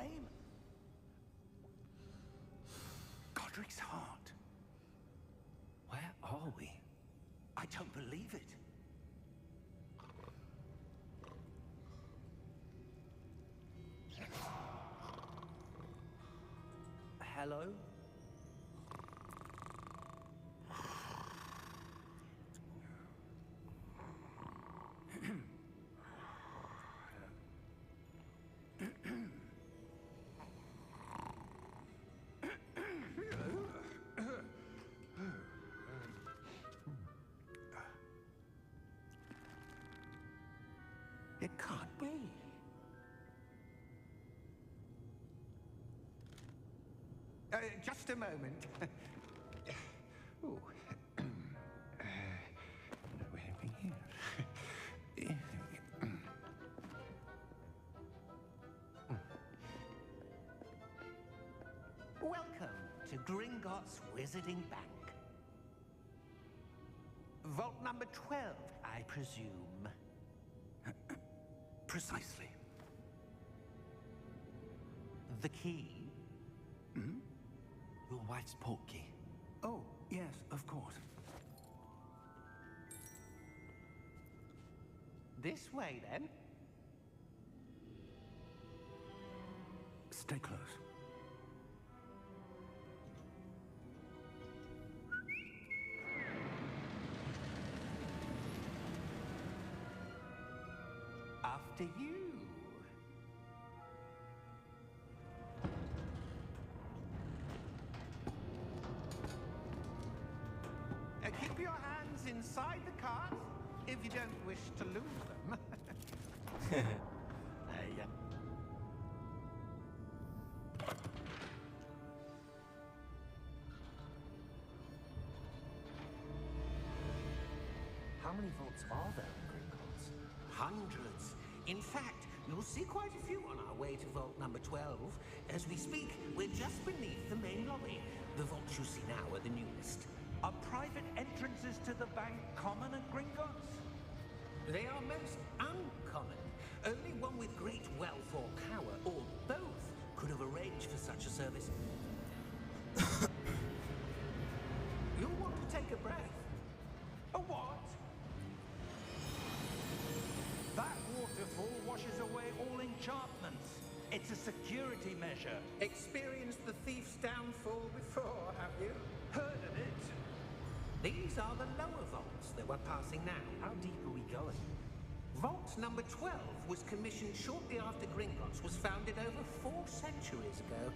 name? Godric's heart. Where are we? I don't believe it. Hello? It can't be. Just a moment. Ooh. Anything here? Welcome to Gringotts Wizarding Bank. Vault number 12, I presume. Precisely. The key? Your wife's portkey. Oh, yes, of course. This way, then. Stay close. After you. Keep your hands inside the cart if you don't wish to lose them. Yeah. How many vaults are there in Gringotts? Hundreds. In fact, you'll see quite a few on our way to vault number 12. As we speak, we're just beneath the main lobby. The vaults you see now are the newest. Are private entrances to the bank common at Gringotts? They are most uncommon. Only one with great wealth or power, or both, could have arranged for such a service. You'll want to take a breath. A what? That waterfall washes away all enchantments. It's a security measure. Experienced the thief's downfall before, have you? Heard of it? These are the lower vaults that we're passing now. How deep are we going? Vault number 12 was commissioned shortly after Gringotts was founded over 4 centuries ago.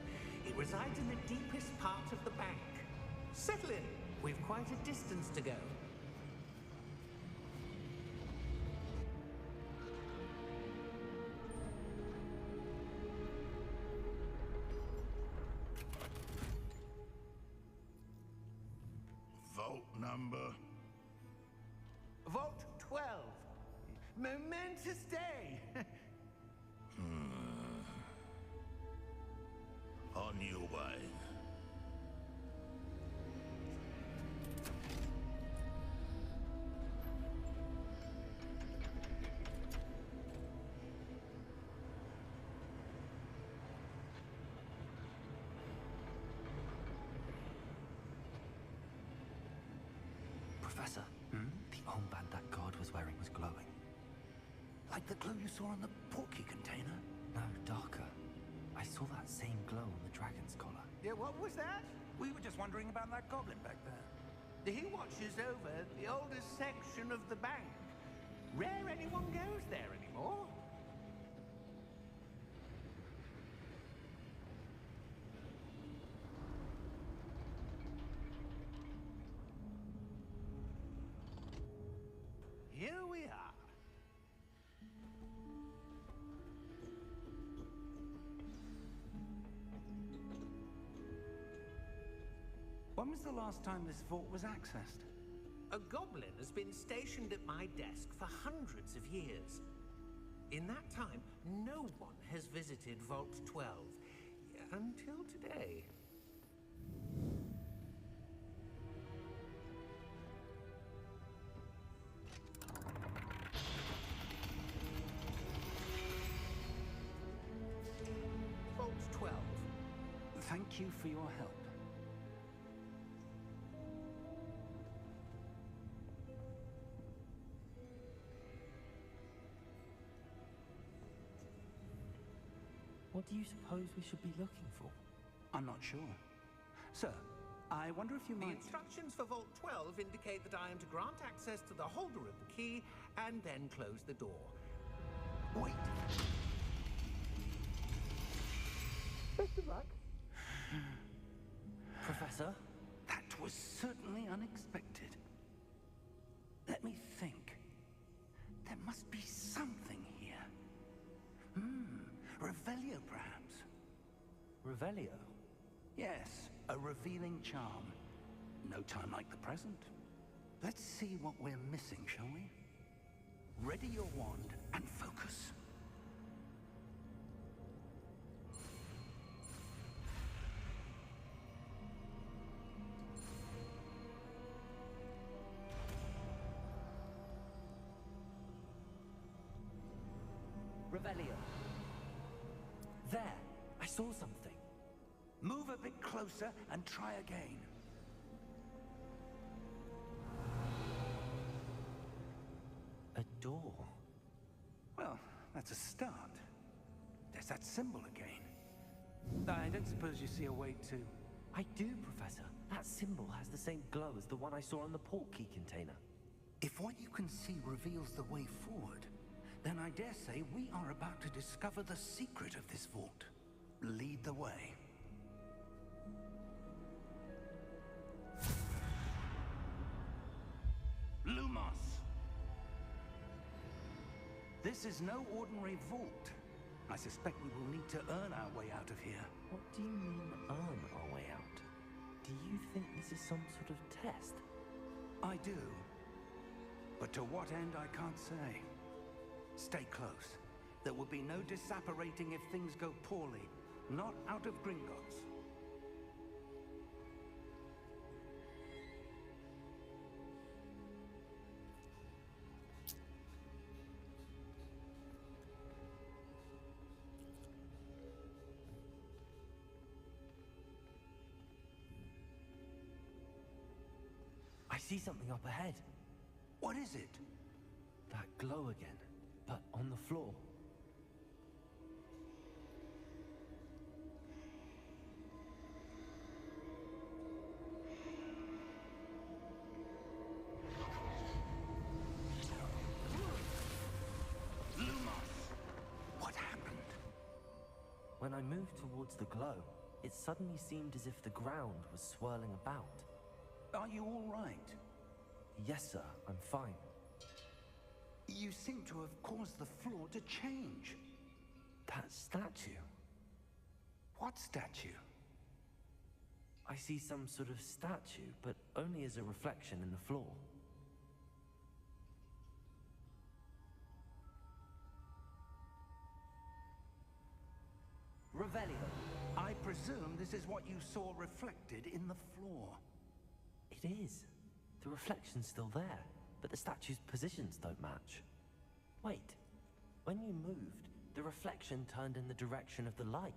It resides in the deepest part of the bank. Settle in. We've quite a distance to go. Vault number? Vault 12. Momentous day. On your way. Professor, the armband that guard was wearing was glowing. Like the glow you saw on the portkey container? No, darker. I saw that same glow on the dragon's collar. Yeah, what was that? We were just wondering about that goblin back there. He watches over the oldest section of the bank. Rare anyone goes there anymore. Here we are. When was the last time this vault was accessed? A goblin has been stationed at my desk for hundreds of years. In that time, no one has visited Vault 12 until today. Vault Thank you for your help. What do you suppose we should be looking for? I'm not sure. Sir, I wonder if you The might... instructions for Vault 12 indicate that I am to grant access to the holder of the key and then close the door. Wait! Best of luck. Professor? That was certainly unexpected. Let me think. There must be something here. Revelio, perhaps. Revelio? Yes, a revealing charm. No time like the present. Let's see what we're missing, shall we? Ready your wand and focus. Revelio. There, I saw something. Move a bit closer and try again. A door. Well, that's a start. There's that symbol again. I don't suppose you see a way to... I do, Professor. That symbol has the same glow as the one I saw on the port key container. If what you can see reveals the way forward, then I dare say we are about to discover the secret of this vault. Lead the way. Lumos! This is no ordinary vault. I suspect we will need to earn our way out of here. What do you mean, earn our way out? Do you think this is some sort of test? I do. But to what end, I can't say. Stay close. There will be no disapparating if things go poorly. Not out of Gringotts. I see something up ahead. What is it? That glow again, but on the floor. What happened? When I moved towards the glow, it suddenly seemed as if the ground was swirling about. Are you all right? Yes, sir, I'm fine. You seem to have caused the floor to change. That statue. What statue? I see some sort of statue, but only as a reflection in the floor. Revelio. I presume this is what you saw reflected in the floor. It is. The reflection's still there, but the statue's positions don't match. Wait. When you moved, the reflection turned in the direction of the light.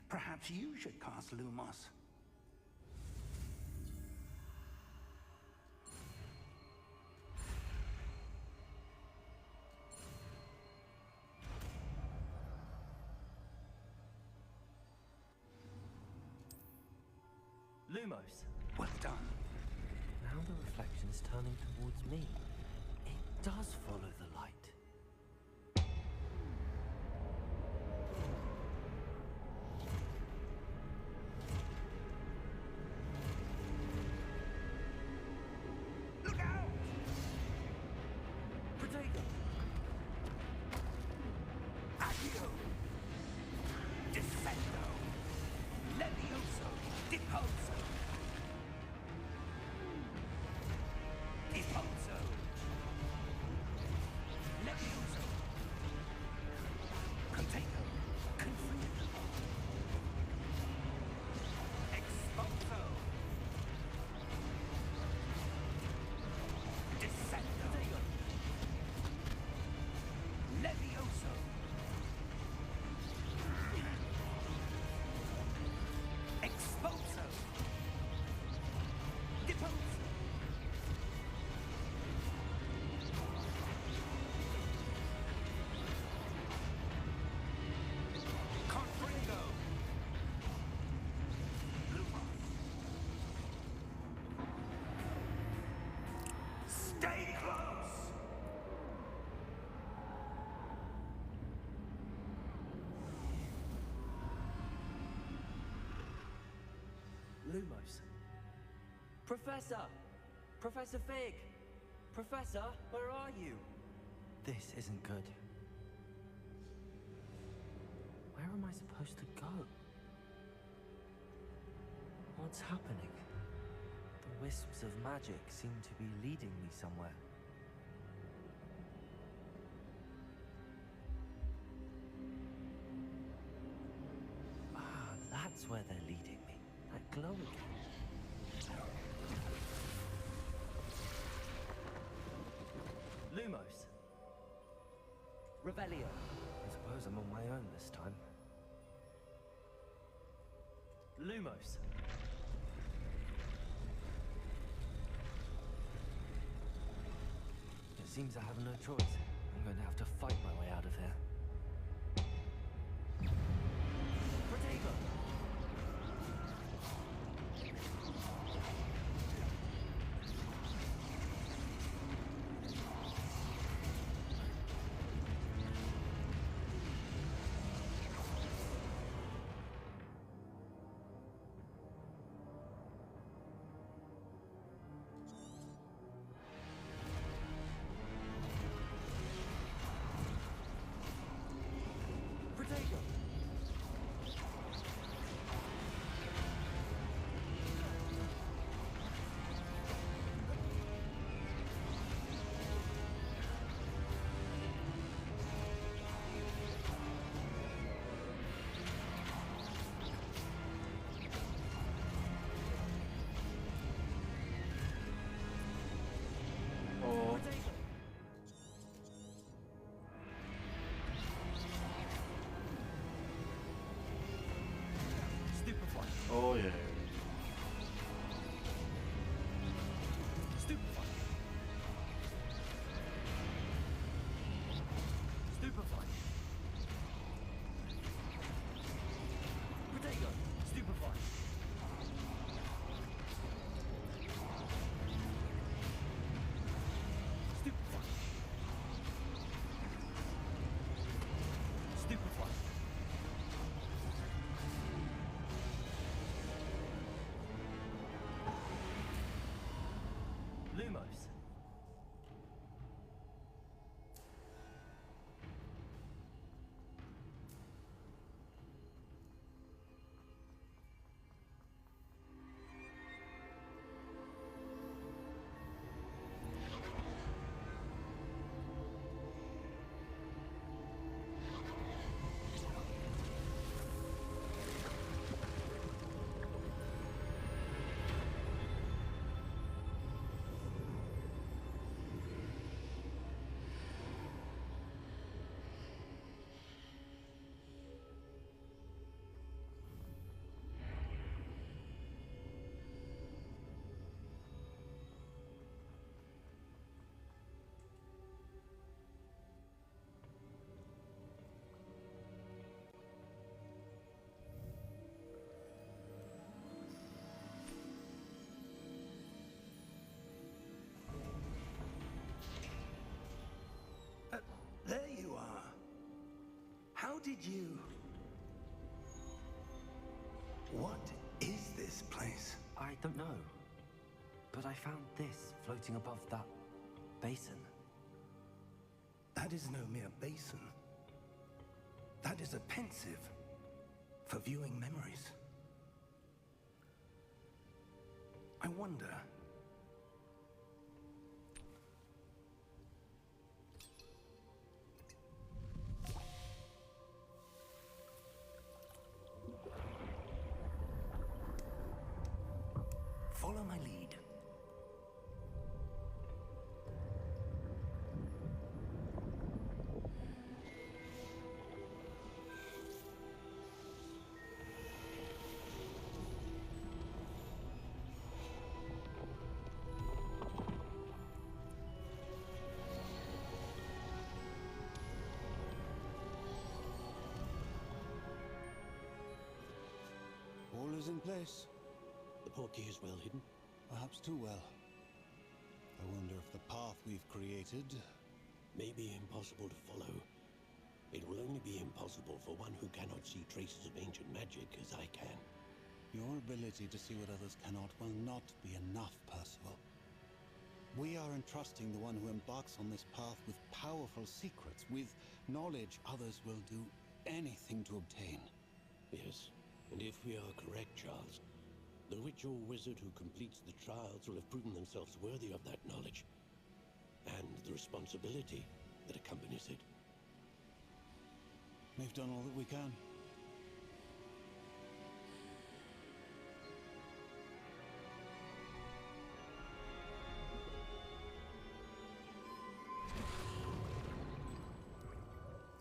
Perhaps you should cast Lumos. Lumos. Well done. Now the reflection is turning towards me. It does follow the light. Look out! Protego! Accio! Defendo! Levioso! Deposo! Deposo! Stay close! Lumos. Professor! Professor Fig! Professor, where are you? This isn't good. Where am I supposed to go? What's happening? The wisps of magic seem to be leading me somewhere. Ah, that's where they're leading me. That glow again. Lumos. Revelio. I suppose I'm on my own this time. Lumos. It seems I have no choice. I'm going to have to fight my way out of here. Protego! Oh yeah. Stupefy. Stupefy. Protego. Stupefy. Stupefy. Stupefy. Lumos. There you are. How did you... What is this place? I don't know. But I found this floating above that basin. That is no mere basin. That is a pensive for viewing memories. I wonder... Follow my lead. All is in place. The portkey is well hidden. Perhaps too well. I wonder if the path we've created may be impossible to follow. It will only be impossible for one who cannot see traces of ancient magic as I can. Your ability to see what others cannot will not be enough, Percival. We are entrusting the one who embarks on this path with powerful secrets, with knowledge others will do anything to obtain. Yes, and if we are correct, Charles, the witch or wizard who completes the trials will have proven themselves worthy of that knowledge, and the responsibility that accompanies it. We've done all that we can.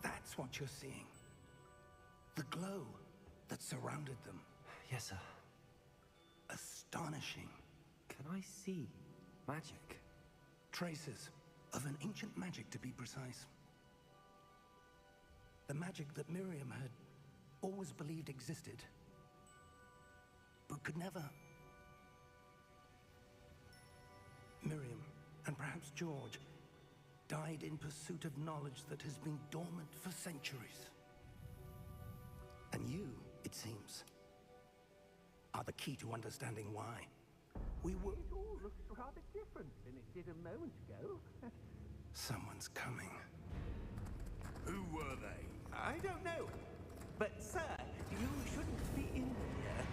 That's what you're seeing. The glow that surrounded them. Yes, sir. Astonishing. Can I see magic? Traces of an ancient magic, to be precise. The magic that Miriam had always believed existed, but could never. Miriam, and perhaps George, died in pursuit of knowledge that has been dormant for centuries. And you, it seems, are the key to understanding why. We were... It all looks rather different than it did a moment ago. Someone's coming. Who were they? I don't know. But, sir, you shouldn't be in here.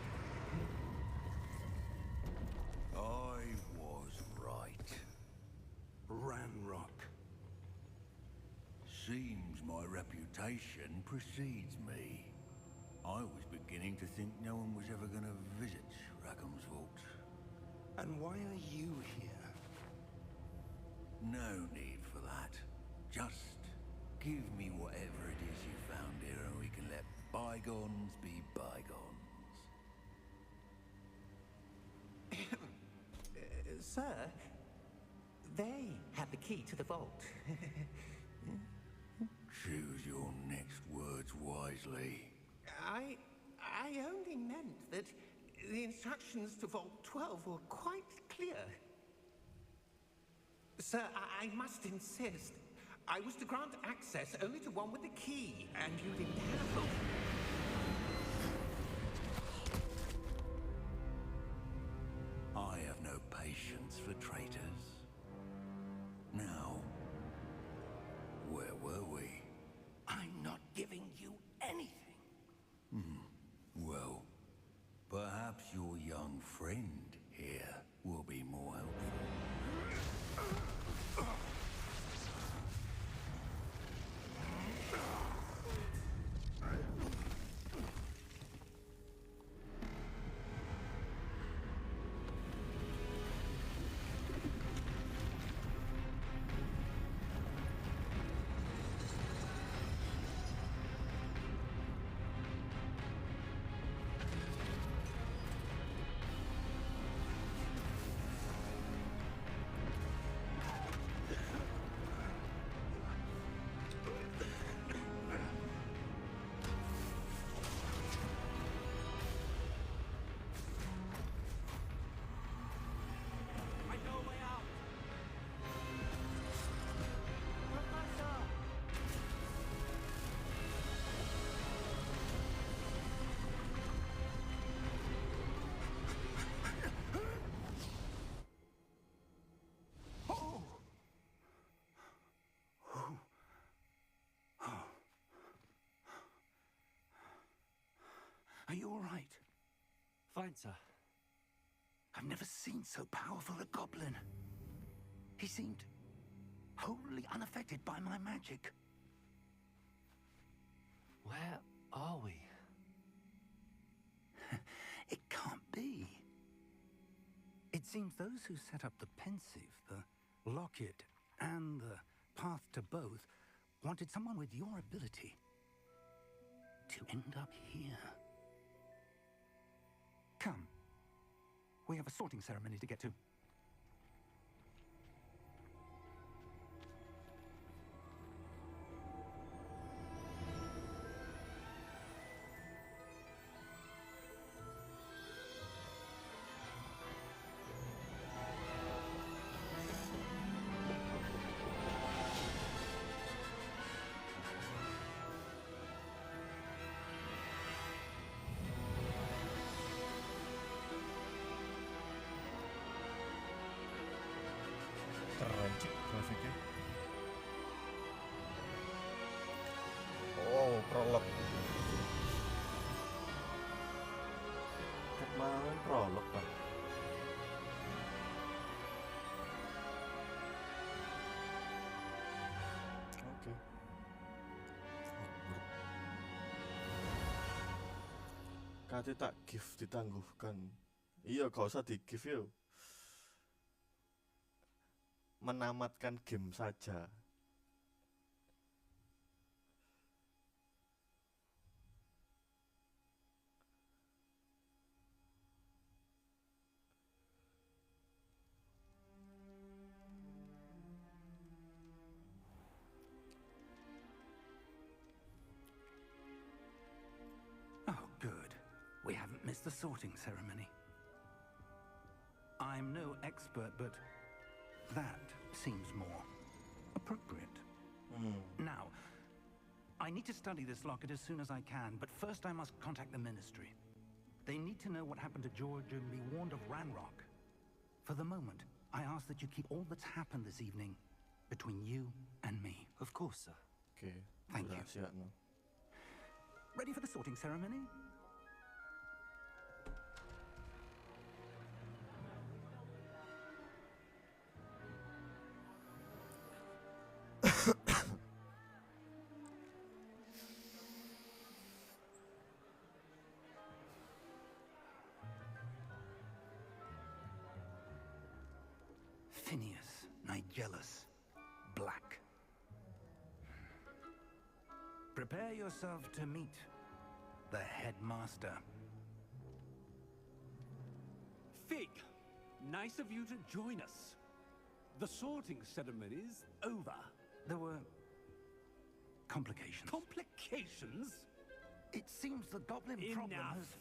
I was right. Ranrock. Seems my reputation precedes me. I was beginning to think no one was ever going to visit Rackham's vault. And why are you here? No need for that. Just give me whatever it is you found here and we can let bygones be bygones. Sir, they have the key to the vault. Choose your next words wisely. I only meant that the instructions to Vault 12 were quite clear. Sir, I must insist. I was to grant access only to one with the key, and you didn't have them. I have no patience for traitors. Now, where were we? I'm not giving you anything. Well, perhaps your young friend here will be more helpful. Are you all right? Fine, sir. I've never seen so powerful a goblin. He seemed wholly unaffected by my magic. Where are we? It can't be. It seems those who set up the pensive, the locket, and the path to both wanted someone with your ability to end up here. Come. We have a sorting ceremony to get to. Cek grafiknya. Oh, prolog. Kemarin prolog, Pak. Oke. Kate tak gift ditangguhkan. Iya, gak usah di gift yo. Menamatkan game saja. Oh, good. We haven't missed the sorting ceremony. I'm no expert, but that seems more appropriate. Now, I need to study this locket as soon as I can, but first I must contact the Ministry. They need to know what happened to George and be warned of Ranrock. For the moment, I ask that you keep all that's happened this evening between you and me. Of course, sir. Okay. Thank you. Rahasiakno. Ready for the sorting ceremony? Phineas, Nigellus, Black. Prepare yourself to meet the headmaster. Fig, nice of you to join us. The sorting ceremony's over. There were complications. Complications? It seems the goblin problem Enough. has...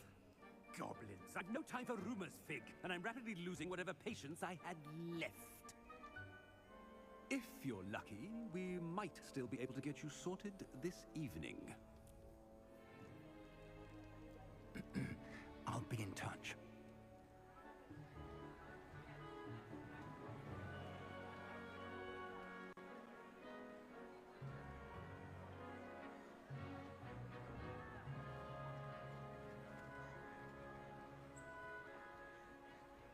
Goblins. I've no time for rumors, Fig, and I'm rapidly losing whatever patience I had left. If you're lucky, we might still be able to get you sorted this evening. I'll be in touch.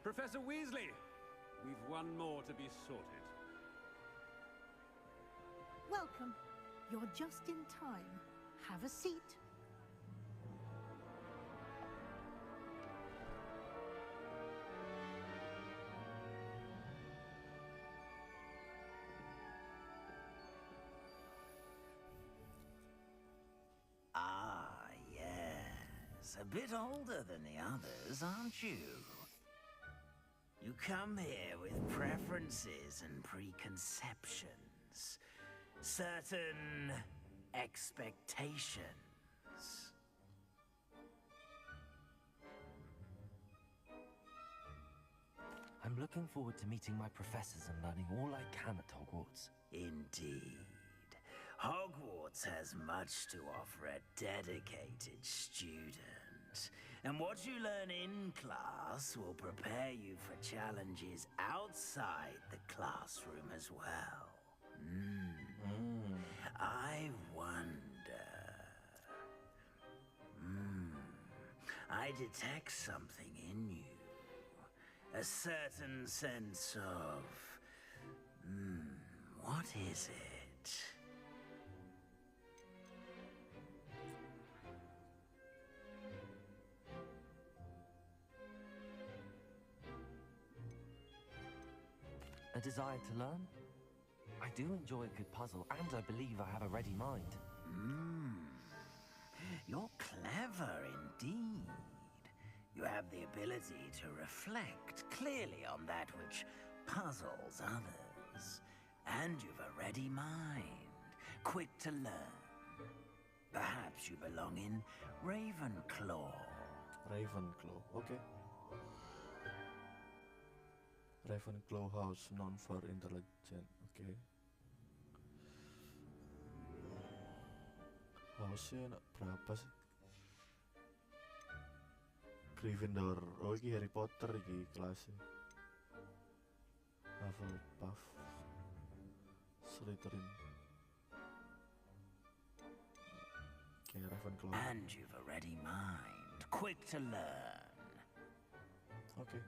Professor Weasley, we've one more to be sorted. Welcome. You're just in time. Have a seat. Ah, yes. A bit older than the others, aren't you? You come here with preferences and preconceptions. Certain expectations. I'm looking forward to meeting my professors and learning all I can at Hogwarts. Indeed. Hogwarts has much to offer a dedicated student. And what you learn in class will prepare you for challenges outside the classroom as well. I wonder... I detect something in you. A certain sense of... what is it? A desire to learn? I do enjoy a good puzzle, and I believe I have a ready mind. You're clever indeed. You have the ability to reflect clearly on that which puzzles others. And you've a ready mind, quick to learn. Perhaps you belong in Ravenclaw. Ravenclaw, okay. Ravenclaw House, known for intelligent, okay. House-nya berapa sih? Gryffindor, oh ini Harry Potter ini kelasnya. Hufflepuff. Slytherin. Oke, Ravenclaw. And you've a ready mind, quick to learn. Oke.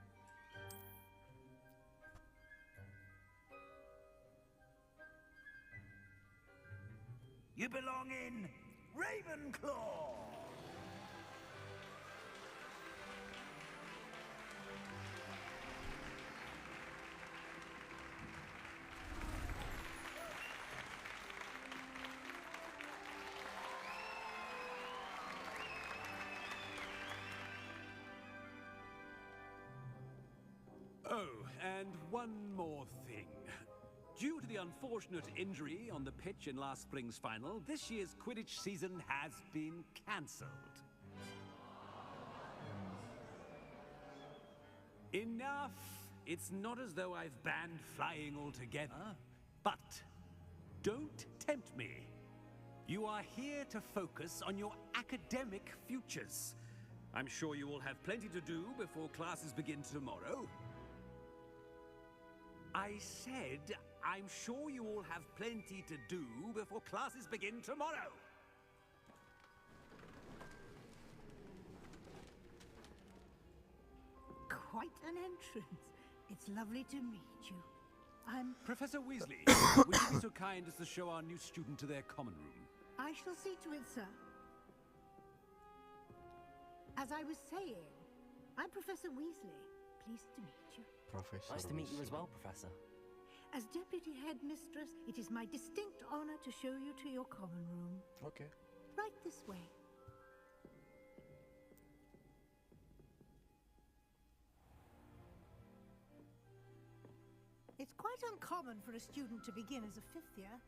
You belong in Ravenclaw. Oh, and one more thing. Due to the unfortunate injury on the pitch in last spring's final, this year's Quidditch season has been cancelled. Enough! It's not as though I've banned flying altogether. But don't tempt me. You are here to focus on your academic futures. I'm sure you all have plenty to do before classes begin tomorrow. I said, I'm sure you all have plenty to do before classes begin tomorrow. Quite an entrance. It's lovely to meet you. I'm... Professor Weasley, would you be so kind as to show our new student to their common room? I shall see to it, sir. As I was saying, I'm Professor Weasley. Pleased to meet you. Professor Nice to meet you as Weasley. well, Professor. As Deputy Headmistress, it is my distinct honor to show you to your common room. Oke. Right this way. It's quite uncommon for a student to begin as a fifth year.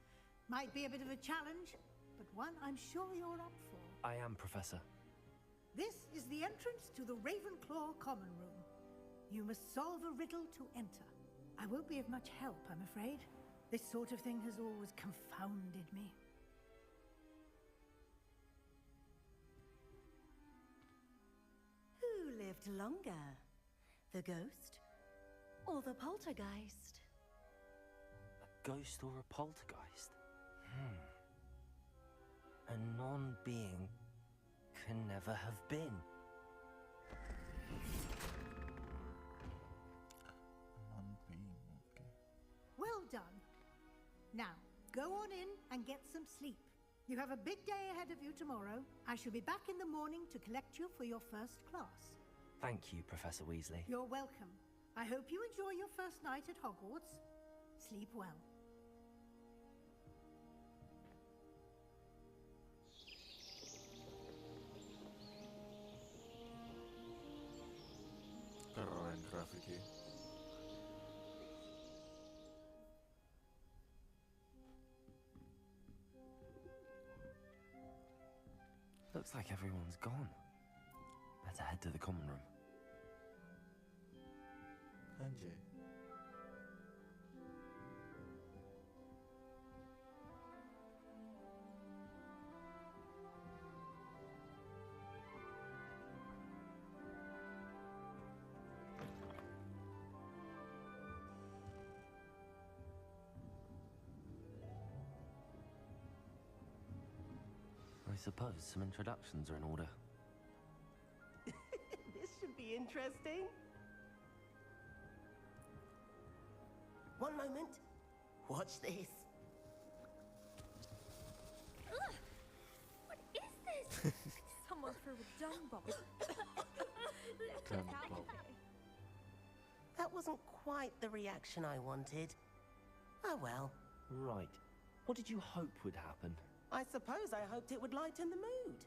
Might be a bit of a challenge, but one I'm sure you're up for. I am, Professor. This is the entrance to the Ravenclaw common room. You must solve a riddle to enter. I won't be of much help, I'm afraid. This sort of thing has always confounded me. Who lived longer? The ghost or the poltergeist? A ghost or a poltergeist? A non-being can never have been. Non-being, oke. Well done. Now, go on in and get some sleep. You have a big day ahead of you tomorrow. I shall be back in the morning to collect you for your first class. Thank you, Professor Weasley. You're welcome. I hope you enjoy your first night at Hogwarts. Sleep well. Keren grafiknya. Looks like everyone's gone. Better head to the common room. Anjay. I suppose some introductions are in order. This should be interesting. One moment. Watch this. Ugh! What is this? Someone threw a dung bomb. Dung bomb. That wasn't quite the reaction I wanted. Oh well. Right. What did you hope would happen? I suppose I hoped it would lighten the mood.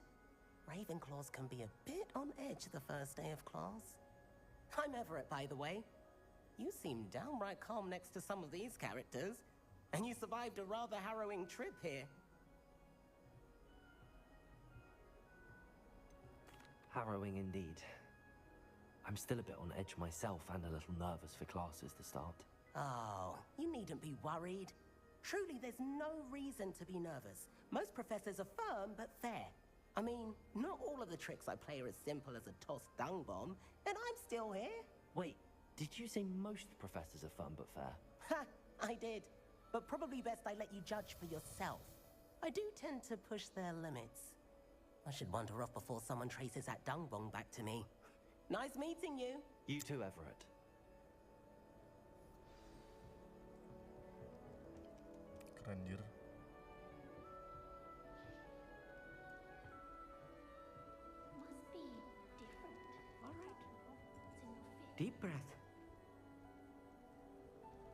Ravenclaws can be a bit on edge the first day of class. I'm Everett, by the way. You seem downright calm next to some of these characters, and you survived a rather harrowing trip here. Harrowing indeed. I'm still a bit on edge myself and a little nervous for classes to start. Oh, you needn't be worried. Truly, there's no reason to be nervous. Most professors are firm but fair. I mean, not all of the tricks I play are as simple as a tossed dung bomb, and I'm still here. Wait, did you say most professors are fun but fair? Ha! I did. but probably best I let you judge for yourself. I do tend to push their limits. I should wander off before someone traces that dung bong back to me. Nice meeting you. You too, Everett. Keren jir. Must be different. All right. What's in your fit? Deep breath.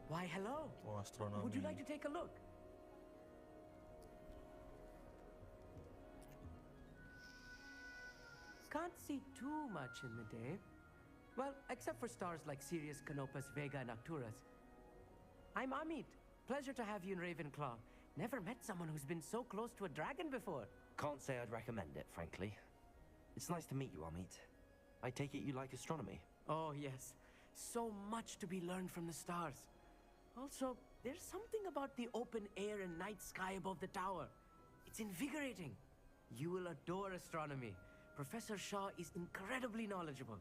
Why, hello. Oh, astronomi. Would you like to take a look? Can't see too much in the day. Well, except for stars like Sirius, Canopus, Vega, and Arcturus. I'm Amit. Pleasure to have you in Ravenclaw. Never met someone who's been so close to a dragon before. Can't say I'd recommend it, frankly. It's nice to meet you, Amit. I take it you like astronomy? Oh, yes. So much to be learned from the stars. Also, there's something about the open air and night sky above the tower. It's invigorating. You will adore astronomy. Professor Shaw is incredibly knowledgeable.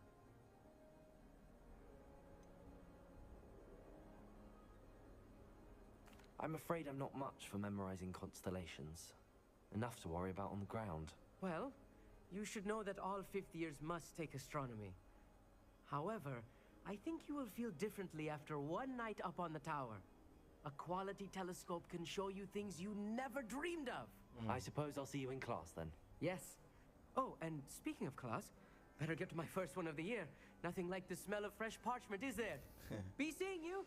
I'm afraid I'm not much for memorizing constellations. Enough to worry about on the ground. Well, you should know that all fifth years must take astronomy. However, I think you will feel differently after one night up on the tower. A quality telescope can show you things you never dreamed of. I suppose I'll see you in class then. Yes. Oh, and speaking of class, better get to my first one of the year. Nothing like the smell of fresh parchment, is there? Be seeing you.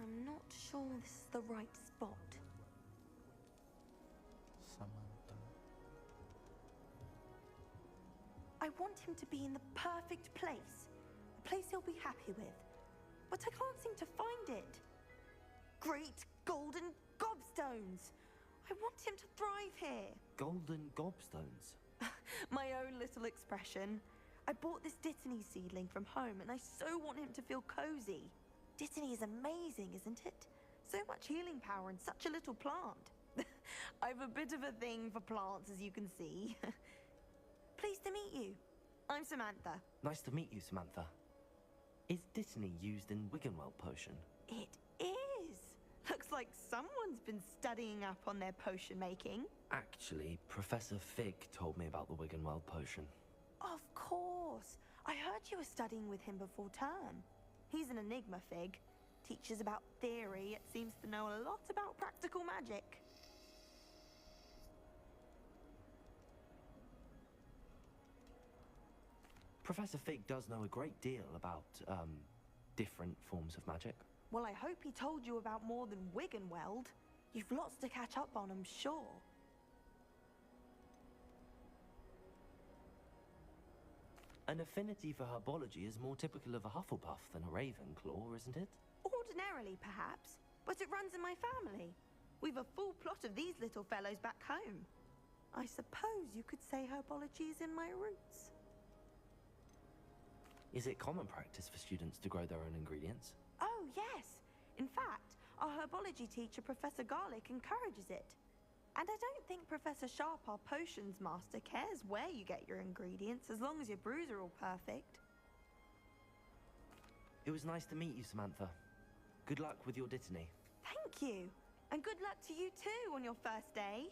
I'm not sure this is the right spot. Samantha. I want him to be in the perfect place. A place he'll be happy with. But I can't seem to find it. Great golden gobstones! I want him to thrive here. Golden gobstones? My own little expression. I bought this Dittany seedling from home and I so want him to feel cozy. Dittany is amazing, isn't it? So much healing power in such a little plant. I've a bit of a thing for plants, as you can see. Pleased to meet you. I'm Samantha. Nice to meet you, Samantha. Is Dittany used in Wiggenweld potion? It is. Looks like someone's been studying up on their potion making. Actually, Professor Fig told me about the Wiggenweld potion. Of course. I heard you were studying with him before term. He's an enigma, Fig. Teaches about theory, yet seems to know a lot about practical magic. Professor Fig does know a great deal about, different forms of magic. Well, I hope he told you about more than Wiggenweld. You've lots to catch up on, I'm sure. An affinity for herbology is more typical of a Hufflepuff than a Ravenclaw, isn't it? Ordinarily, perhaps, but it runs in my family. We've a full plot of these little fellows back home. I suppose you could say herbology is in my roots. Is it common practice for students to grow their own ingredients? Oh, yes. In fact, our herbology teacher, Professor Garlick, encourages it. And I don't think Professor Sharp, our potions master, cares where you get your ingredients, as long as your brews are all perfect. It was nice to meet you, Samantha. Good luck with your Dittany. Thank you. And good luck to you too on your first day.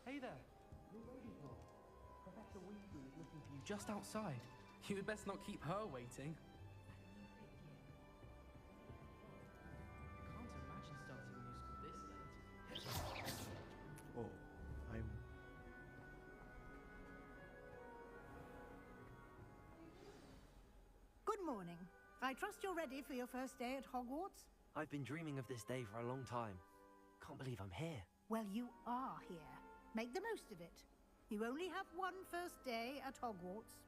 Hey there. Professor Weasley is looking for you just outside. You'd best not keep her waiting. Can't imagine starting a new school this late. Oh, I'm... Good morning. I trust you're ready for your first day at Hogwarts? I've been dreaming of this day for a long time. Can't believe I'm here. Well, you are here. Make the most of it. You only have one first day at Hogwarts.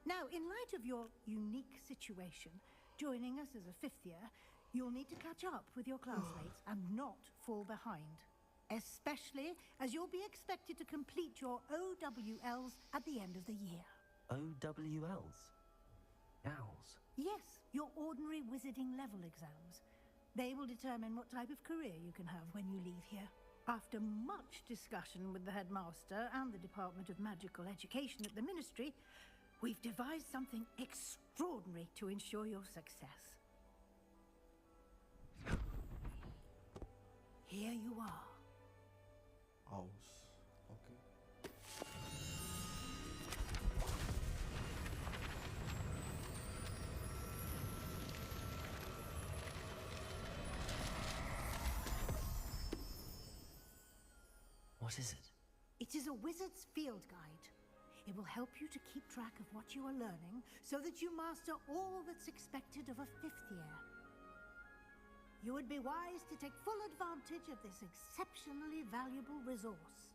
Now, in light of your unique situation, joining us as a fifth year, you'll need to catch up with your classmates and not fall behind. Especially as you'll be expected to complete your OWLs at the end of the year. OWLs? Owls? Yes, your ordinary wizarding level exams. They will determine what type of career you can have when you leave here. After much discussion with the headmaster and the Department of Magical Education at the Ministry, we've devised something extraordinary to ensure your success. Here you are. Aus. Okay. What is it? It is a wizard's field guide. It will help you to keep track of what you are learning so that you master all that's expected of a 5th year. You would be wise to take full advantage of this exceptionally valuable resource.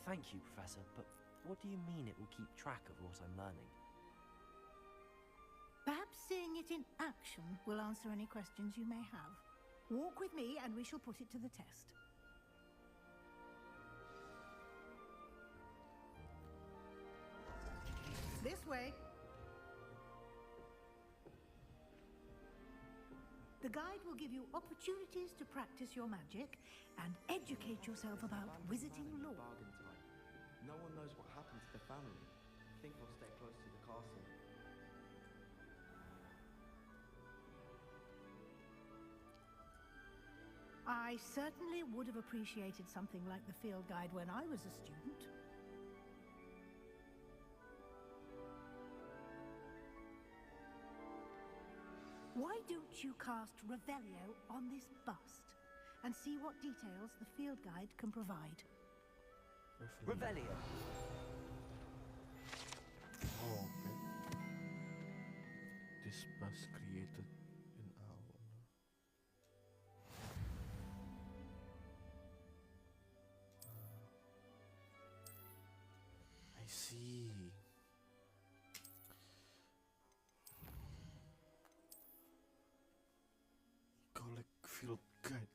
Thank you, Professor, but what do you mean it will keep track of what I'm learning? Perhaps seeing it in action will answer any questions you may have. Walk with me and we shall put it to the test. This way. The guide will give you opportunities to practice your magic and educate yourself about wizarding lore. Bargain time. No one knows what happened to the family. I think we'll stay close to the castle. I certainly would have appreciated something like the field guide when I was a student. Why don't you cast Revelio on this bust and see what details the field guide can provide? Revelio! Oh, okay. This bus created in our... I see. Collect field guide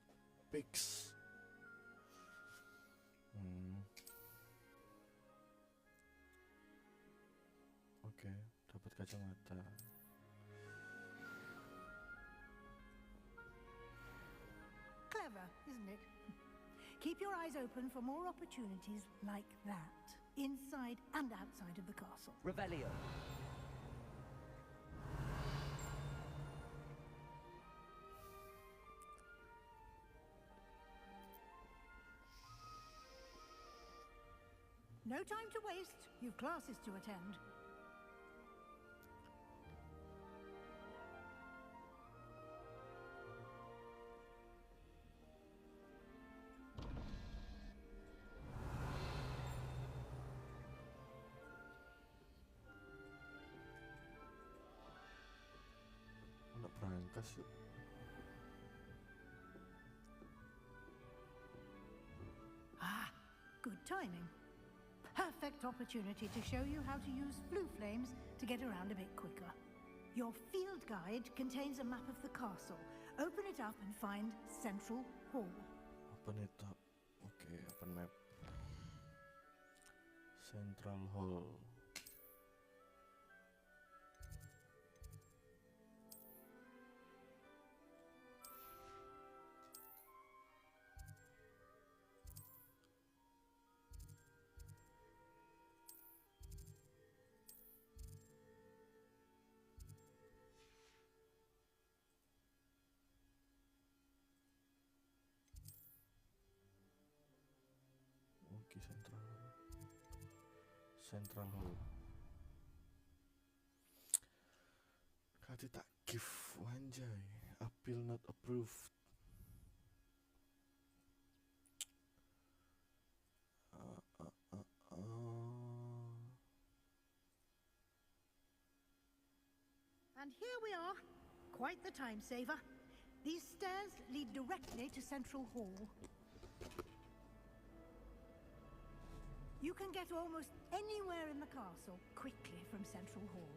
pics. Oke, dapat kacamata. Clever, isn't it? Keep your eyes open for more opportunities like that, inside and outside of the castle. Revelio! No time to waste. You've classes to attend. Nak berangkas yuk. Ah, good timing. Perfect opportunity to show you how to use flue flames to get around a bit quicker. Your field guide contains a map of the castle. Open it up and find Central Hall. Open it up. Okay, open map. Central Hall. Oke, Central Hall. Kati tak give wanjay. Appeal not approved. And here we are. Quite the time saver. These stairs lead directly to Central Hall. You can get almost anywhere in the castle quickly from Central Hall.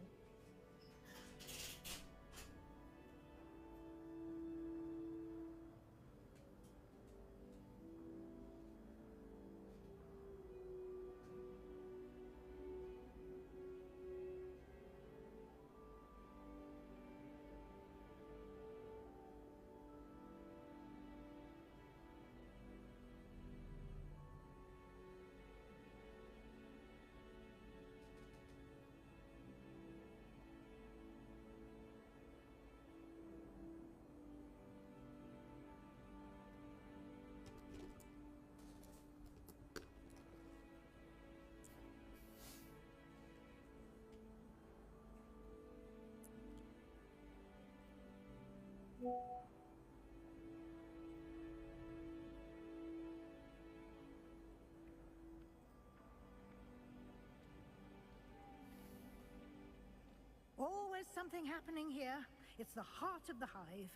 Always something happening here. It's the heart of the hive.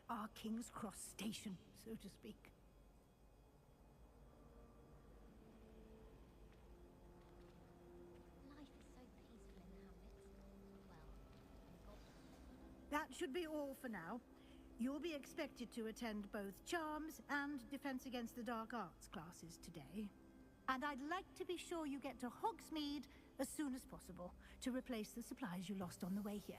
Our King's Cross station, so to speak. Life is so peaceful in Hamlet. Well, That should be all for now. You'll be expected to attend both Charms and Defense Against the Dark Arts classes today. And I'd like to be sure you get to Hogsmeade as soon as possible to replace the supplies you lost on the way here.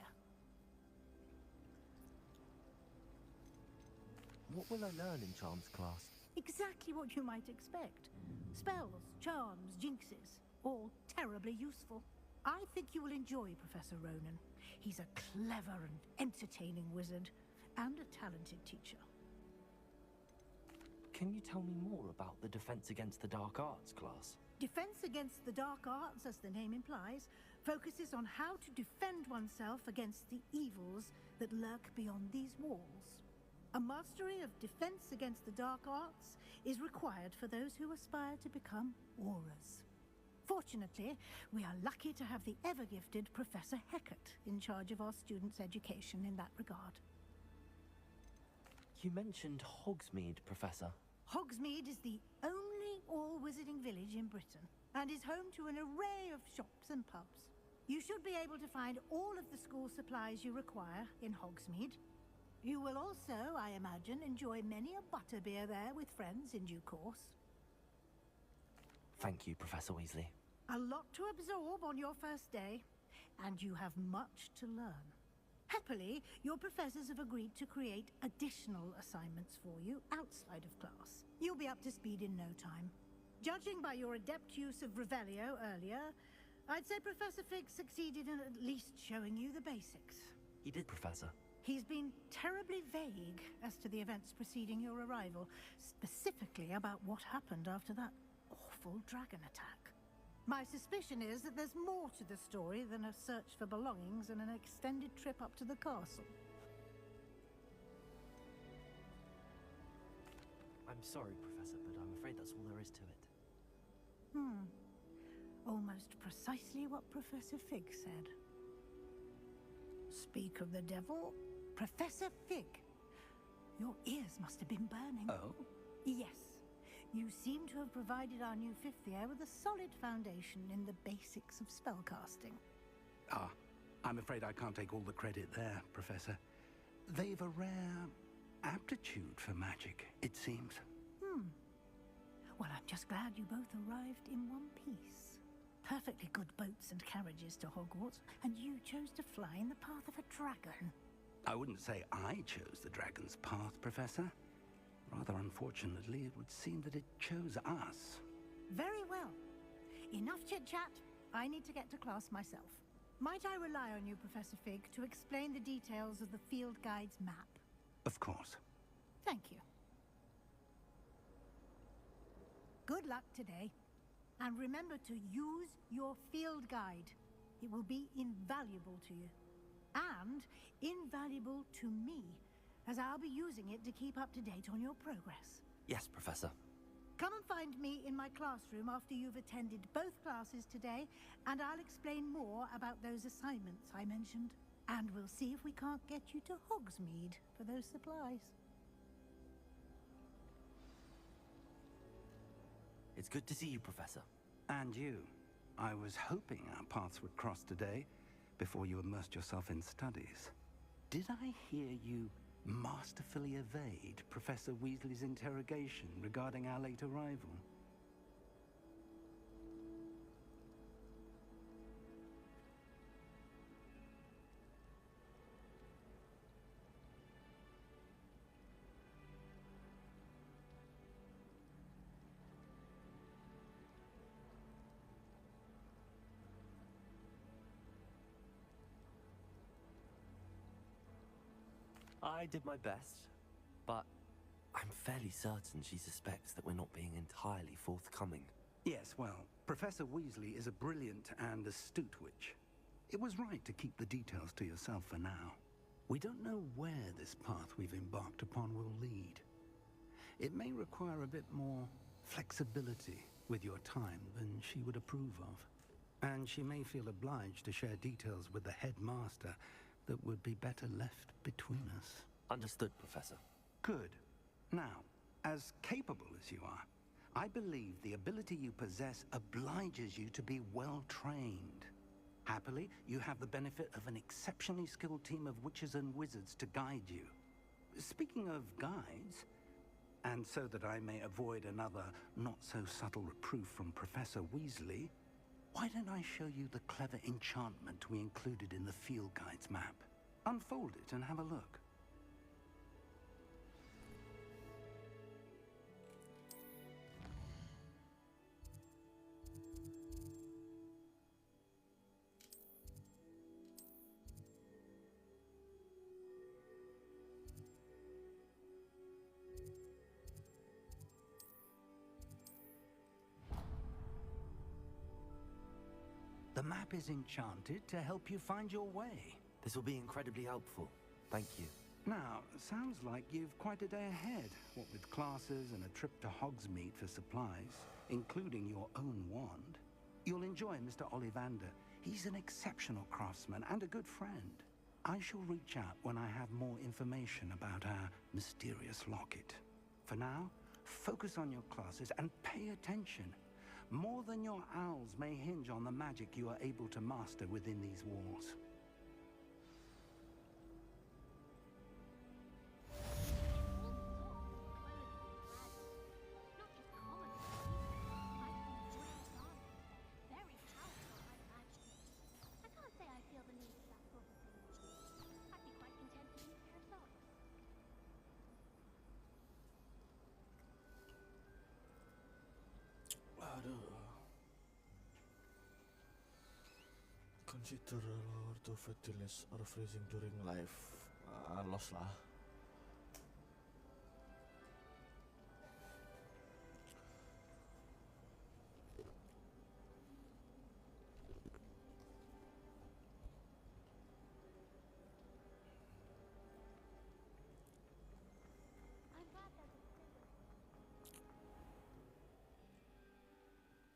What will I learn in Charms class? Exactly what you might expect. Spells, charms, jinxes, all terribly useful. I think you will enjoy Professor Ronan. He's a clever and entertaining wizard, and a talented teacher. Can you tell me more about the Defense Against the Dark Arts class? Defense Against the Dark Arts, as the name implies, focuses on how to defend oneself against the evils that lurk beyond these walls. A mastery of Defense Against the Dark Arts is required for those who aspire to become auras. Fortunately, we are lucky to have the ever-gifted Professor Hecat in charge of our students' education in that regard. You mentioned Hogsmeade, Professor. Hogsmeade is the only all-wizarding village in Britain, and is home to an array of shops and pubs. You should be able to find all of the school supplies you require in Hogsmeade. You will also, I imagine, enjoy many a butterbeer there with friends in due course. Thank you, Professor Weasley. A lot to absorb on your first day, and you have much to learn. Happily, your professors have agreed to create additional assignments for you outside of class. You'll be up to speed in no time. Judging by your adept use of Revelio earlier, I'd say Professor Fig succeeded in at least showing you the basics. He did, Professor. He's been terribly vague as to the events preceding your arrival, specifically about what happened after that awful dragon attack. My suspicion is that there's more to the story than a search for belongings and an extended trip up to the castle. I'm sorry, Professor, but I'm afraid that's all there is to it. Almost precisely what Professor Fig said. Speak of the devil, Professor Fig. Your ears must have been burning. Oh? Yes. You seem to have provided our new fifth year with a solid foundation in the basics of spellcasting. Ah, I'm afraid I can't take all the credit there, Professor. They've a rare aptitude for magic, it seems. Well, I'm just glad you both arrived in one piece. Perfectly good boats and carriages to Hogwarts, and you chose to fly in the path of a dragon. I wouldn't say I chose the dragon's path, Professor. Rather unfortunately, it would seem that it chose us. Very well. Enough chit-chat. I need to get to class myself. Might I rely on you, Professor Fig, to explain the details of the field guide's map? Of course. Thank you. Good luck today. And remember to use your field guide. It will be invaluable to you. And invaluable to me, as I'll be using it to keep up to date on your progress. Yes, Professor. Come and find me in my classroom after you've attended both classes today, and I'll explain more about those assignments I mentioned. And we'll see if we can't get you to Hogsmeade for those supplies. It's good to see you, Professor. And you. I was hoping our paths would cross today, before you immersed yourself in studies. Did I hear you masterfully evade Professor Weasley's interrogation regarding our late arrival? I did my best, but I'm fairly certain she suspects that we're not being entirely forthcoming. Yes, well, Professor Weasley is a brilliant and astute witch. It was right to keep the details to yourself for now. We don't know where this path we've embarked upon will lead. It may require a bit more flexibility with your time than she would approve of. And she may feel obliged to share details with the headmaster that would be better left between us. Understood, Professor. Good. Now, as capable as you are, I believe the ability you possess obliges you to be well trained. Happily, you have the benefit of an exceptionally skilled team of witches and wizards to guide you. Speaking of guides, and so that I may avoid another not-so-subtle reproof from Professor Weasley, why don't I show you the clever enchantment we included in the field guide's map? Unfold it and have a look. The map is enchanted to help you find your way. This will be incredibly helpful. Thank you. Now, sounds like you've quite a day ahead, what with classes and a trip to Hogsmeade for supplies, including your own wand. You'll enjoy Mr. Ollivander. He's an exceptional craftsman and a good friend. I shall reach out when I have more information about our mysterious locket. For now, focus on your classes and pay attention. More than your owls may hinge on the magic you are able to master within these walls. Consider Lord of Fertility or freezing during life. Lost lah.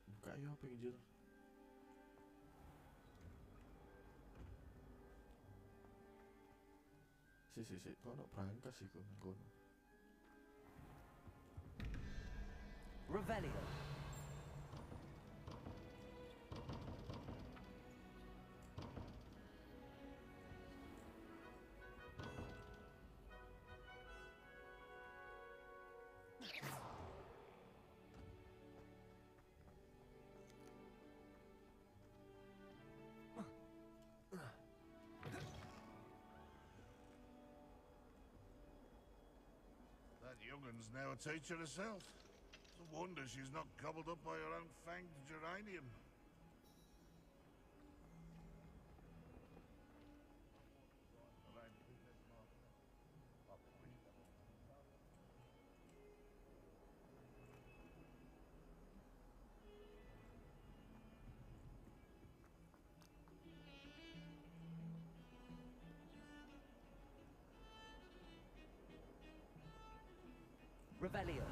Buka yuk apa hijau. Si, kau nak berangkat sih kau kono. Revelio. Youngun's now a teacher herself. It's a wonder she's not gobbled up by her own fanged geranium. Revelio.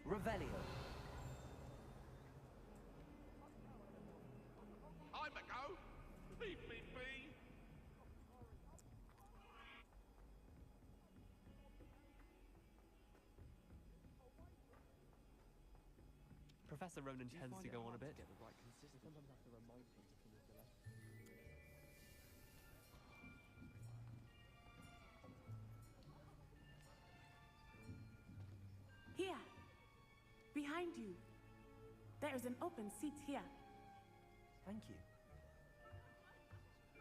Revelio. I'm a go. Leave me be. Professor Ronan tends to go on a bit. behind you. There is an open seat here. Thank you.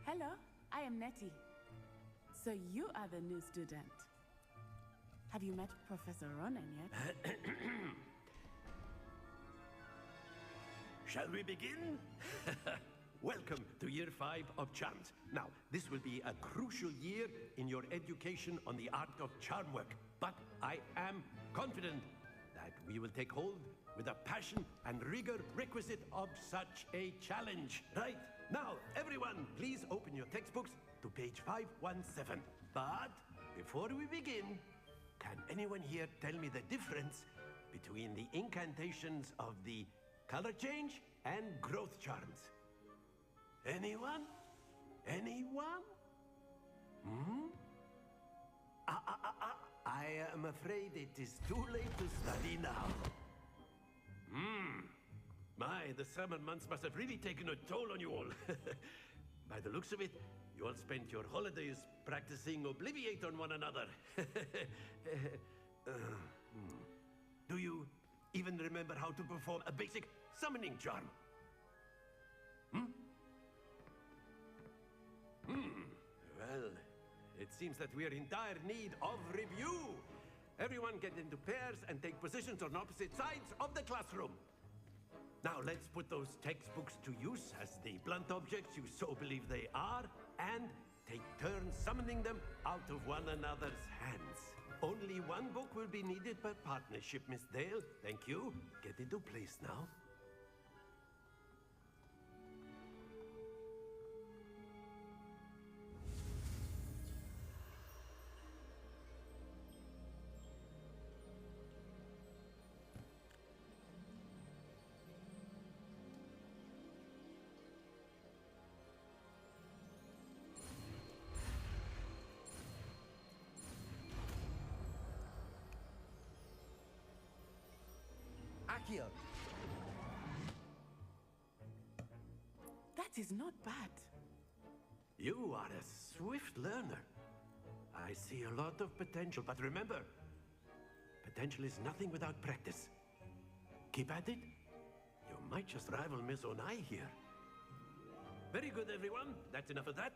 Hello, I am Nettie. So you are the new student. Have you met Professor Ronan yet? Shall we begin? Welcome to year 5 of charms. Now, this will be a crucial year in your education on the art of charm work. But I am confident that we will take hold with the passion and rigor requisite of such a challenge. Right, now, everyone, please open your textbooks to page 517. But before we begin, can anyone here tell me the difference between the incantations of the color change and growth charms? Anyone? Anyone? Hmm? I am afraid it is too late to study now. The summer months must have really taken a toll on you all. By the looks of it, you all spent your holidays practicing Obliviate on one another. Do you even remember how to perform a basic summoning charm? Well, it seems that we are in dire need of review. Everyone get into pairs and take positions on opposite sides of the classroom. Now let's put those textbooks to use as the blunt objects you so believe they are, and take turns summoning them out of one another's hands. Only one book will be needed per partnership, Miss Dale. Thank you. Get into place now. Akio. That is not bad. You are a swift learner. I see a lot of potential, but remember, potential is nothing without practice. Keep at it. You might just rival Miss Onai here. Very good, everyone. That's enough of that.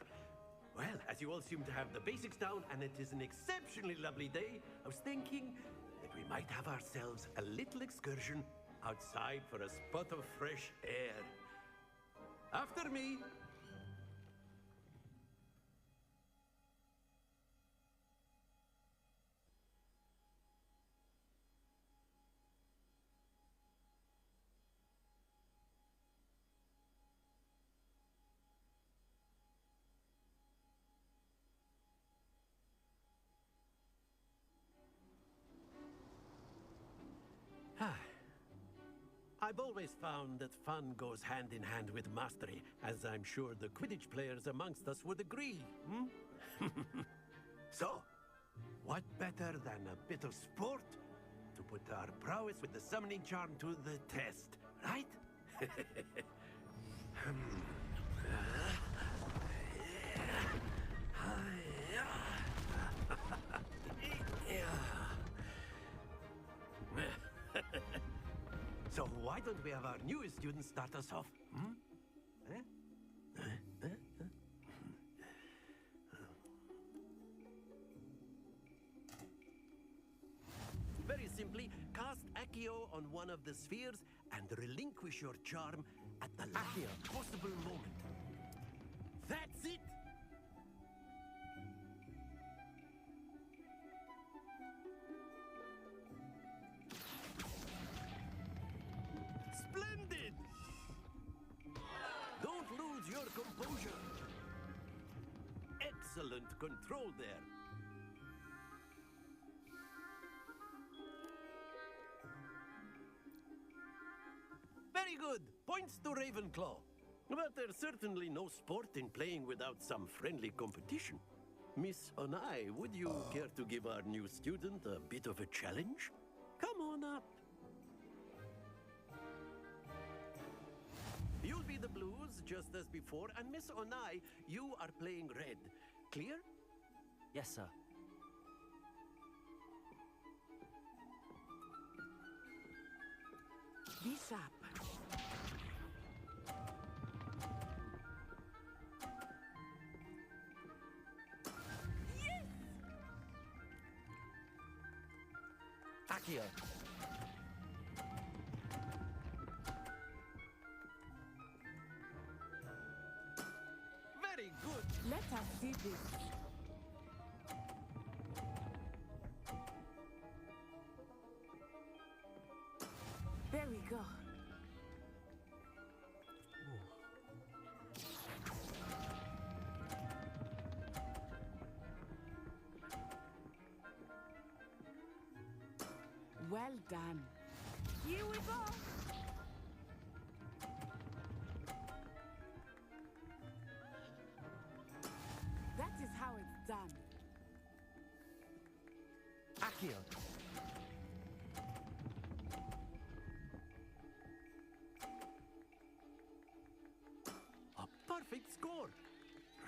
Well, as you all seem to have the basics down, and it is an exceptionally lovely day, I was thinking that we might have ourselves a little excursion outside for a spot of fresh air. After me. I've always found that fun goes hand in hand with mastery, as I'm sure the Quidditch players amongst us would agree. So, what better than a bit of sport to put our prowess with the summoning charm to the test, right? So why don't we have our newest student start us off? Very simply, cast Accio on one of the spheres and relinquish your charm at the last possible moment. That's it! Splendid! Don't lose your composure. Excellent control there. Very good. Points to Ravenclaw. But there's certainly no sport in playing without some friendly competition. Miss Onai, would you care to give our new student a bit of a challenge? Come on up. You'll be the blues, just as before, and Miss Onai, you are playing red. Clear? Yes, sir. sharp. Accio. Very good. Let us see this. There we go. Well done. Here we go. That is how it's done. Accio. A perfect score.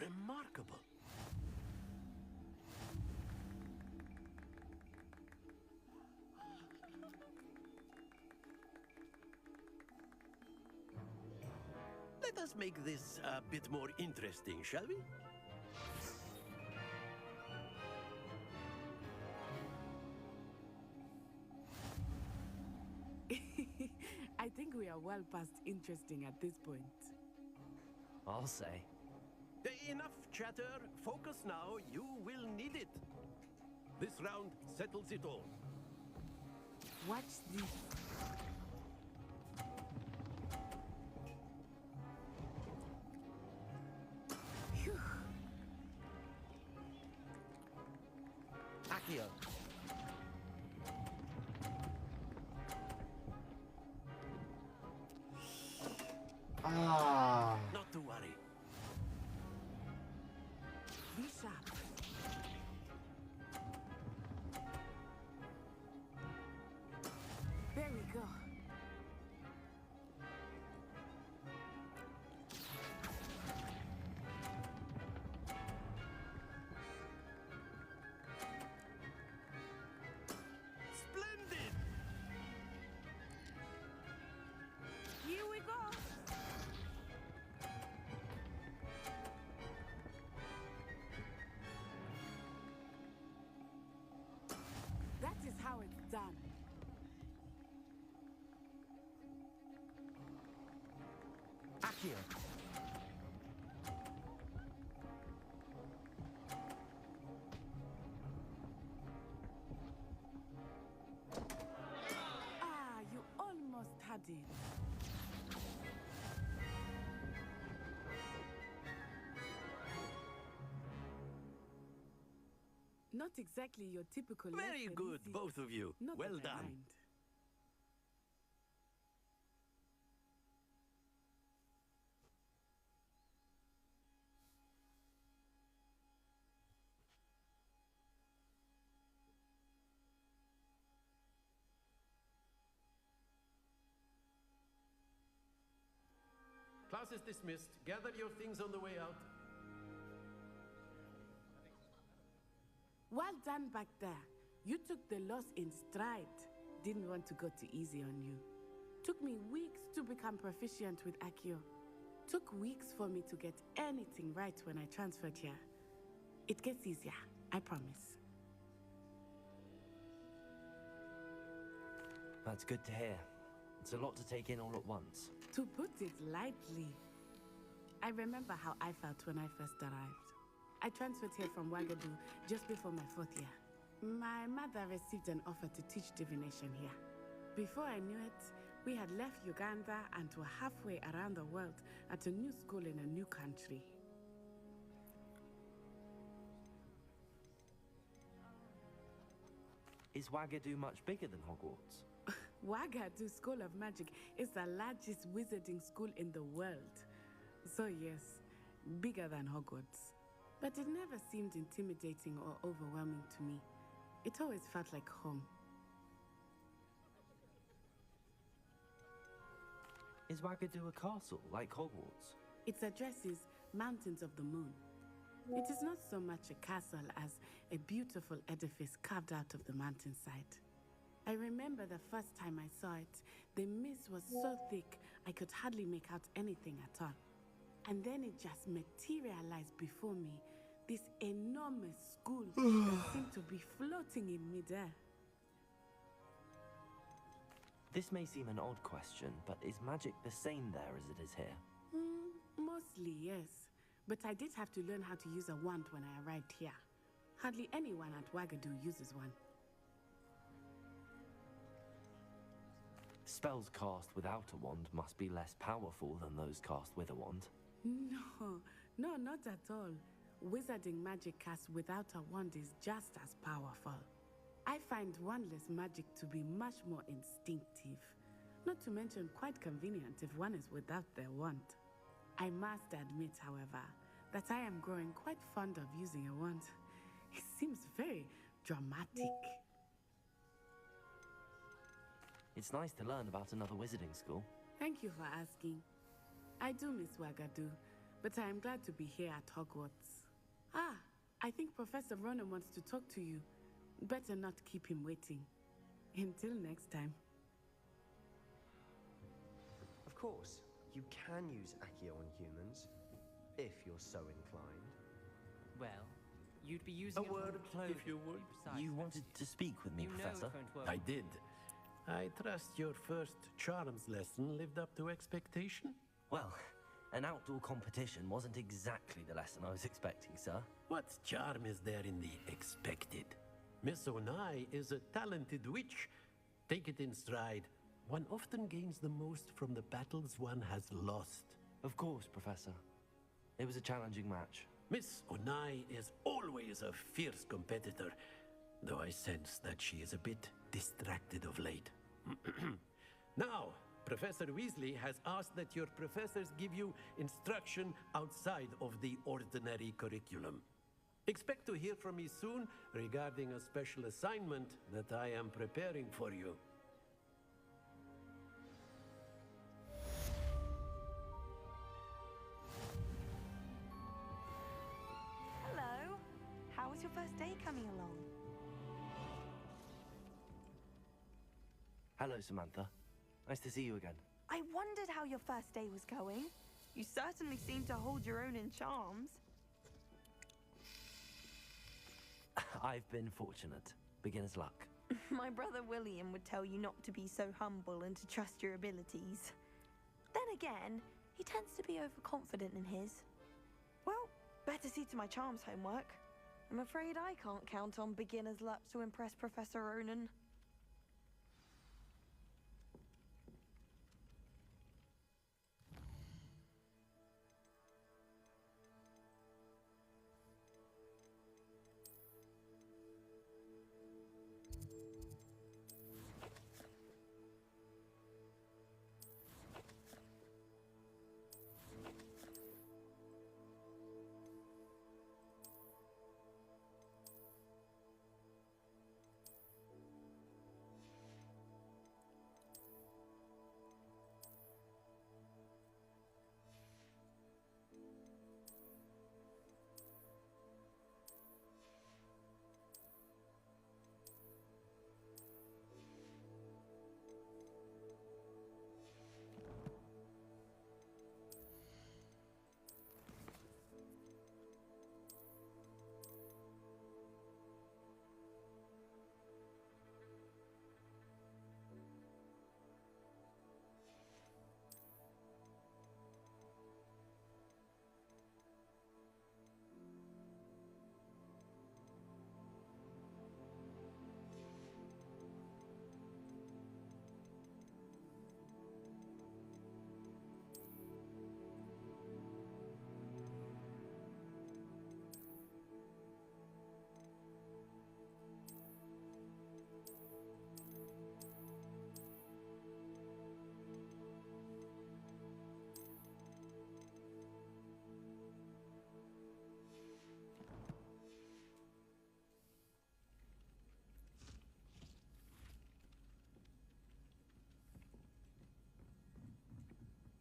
Remarkable. Let us make this a bit more interesting, shall we? I think we are well past interesting at this point. I'll say. Enough chatter. Focus now. You will need it. This round settles it all. Watch this. Phew. Accio. Ah. Not to worry. Be sharp. There we go. Splendid! Here we go. That is how it's done. Accio. Ah, you almost had it. Not exactly your typical Very lesson, good, is it? both of you. Not Well that I done. mind. Class is dismissed. Gather your things on the way out. Well done back there. You took the loss in stride. Didn't want to go too easy on you. Took me weeks to become proficient with Accio. Took weeks for me to get anything right when I transferred here. It gets easier, I promise. That's good to hear. It's a lot to take in all at once. To put it lightly, I remember how I felt when I first arrived. I transferred here from Ouagadougou just before my 4th year. My mother received an offer to teach divination here. Before I knew it, we had left Uganda and were halfway around the world at a new school in a new country. Is Ouagadougou much bigger than Hogwarts? Ouagadougou School of Magic is the largest wizarding school in the world. So yes, bigger than Hogwarts. But it never seemed intimidating or overwhelming to me. It always felt like home. Is Ouagadougou a castle, like Hogwarts? Its address is Mountains of the Moon. It is not so much a castle as a beautiful edifice carved out of the mountainside. I remember the first time I saw it, the mist was so thick I could hardly make out anything at all. And then it just materialized before me, this enormous school that seemed to be floating in midair. This may seem an odd question, but is magic the same there as it is here? Mostly, yes. But I did have to learn how to use a wand when I arrived here. Hardly anyone at Wagadu uses one. Spells cast without a wand must be less powerful than those cast with a wand. No, not at all. Wizarding magic cast without a wand is just as powerful. I find wandless magic to be much more instinctive. Not to mention quite convenient if one is without their wand. I must admit, however, that I am growing quite fond of using a wand. It seems very dramatic. It's nice to learn about another wizarding school. Thank you for asking. I do miss Wagadu, but I am glad to be here at Hogwarts. I think Professor Ronan wants to talk to you. Better not keep him waiting. Until next time. Of course, you can use Accio on humans, if you're so inclined. Well, you'd be using A word, if you would. You wanted to speak with me, Professor? I did. I trust your first charms lesson lived up to expectation? Well, an outdoor competition wasn't exactly the lesson I was expecting, sir. What charm is there in the expected? Miss Onai is a talented witch. Take it in stride. One often gains the most from the battles one has lost. Of course, Professor. It was a challenging match. Miss Onai is always a fierce competitor, though I sense that she is a bit distracted of late. Now, Professor Weasley has asked that your professors give you instruction outside of the ordinary curriculum. Expect to hear from me soon regarding a special assignment that I am preparing for you. Hello. How was your first day coming along? Hello, Samantha. Nice to see you again. I wondered how your first day was going. You certainly seem to hold your own in charms. I've been fortunate. Beginner's luck. My brother William would tell you not to be so humble and to trust your abilities. Then again, he tends to be overconfident in his. Well, better see to my charms homework. I'm afraid I can't count on beginner's luck to impress Professor Ronan.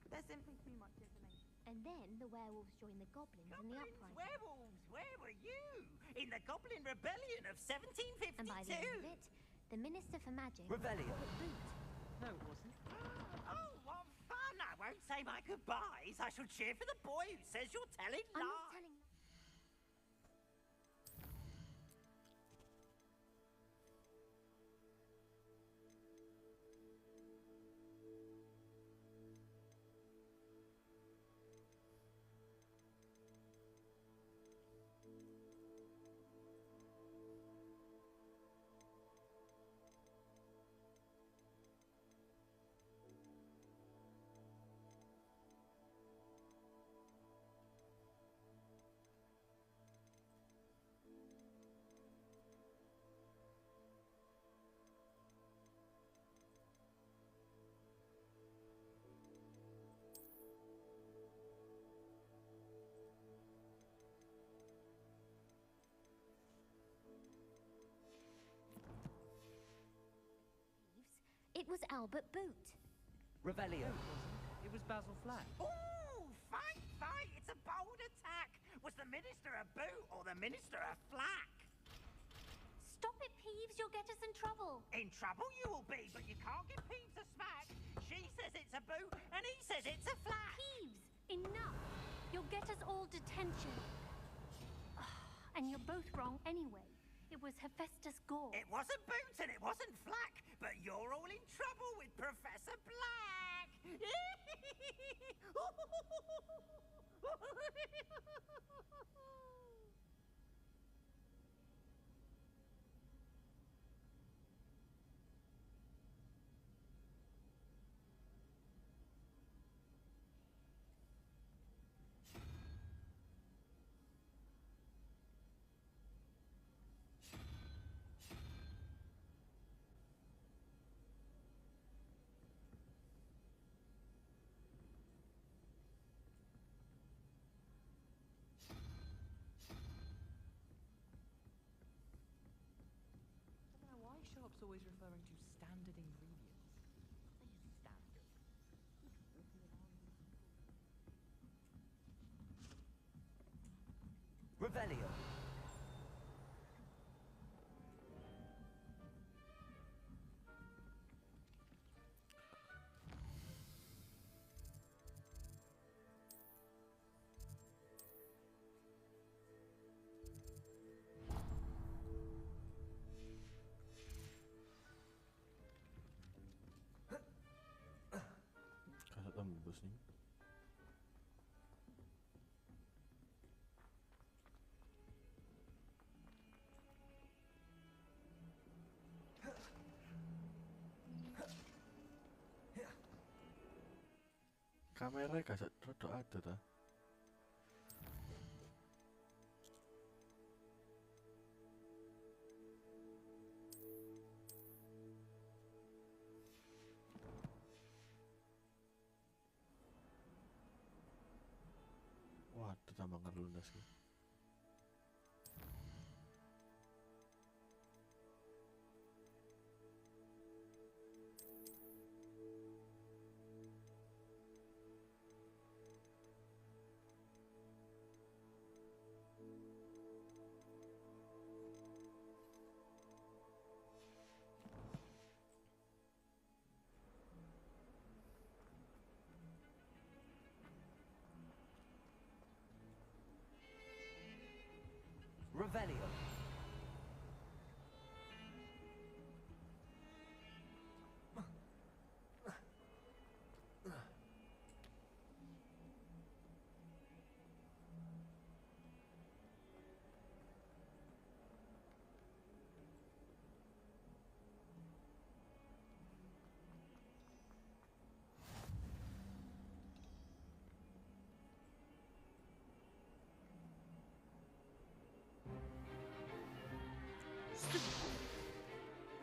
There simply too much information. And then the werewolves joined the goblins in the uprising. Werewolves, where were you? In the Goblin Rebellion of 1752? And by the end of it, The Minister for Magic. Revelio. No, it wasn't. Oh, what fun! I won't say my goodbyes. I shall cheer for the boy who says you're telling I'm lies. not telling. It was Albert Boot. Revelio. It was Basil Flack. Ooh, fight, fight! It's a bold attack. Was the Minister a boot or the Minister a flack? Stop it, Peeves. You'll get us in trouble. In trouble you will be, but you can't give Peeves a smack. She says it's a boot and he says it's a flack. Peeves, enough. You'll get us all detention. And you're both wrong anyway. It was Hephaestus Gore. It wasn't boot and it wasn't flack, but you're all in trouble with Professor Black. Shop's always referring to standard ingredients. Revelio. Kasak tembus ni. Kamera kasak rodok ada ta. Waduh, tambah lunas nih. Revelio.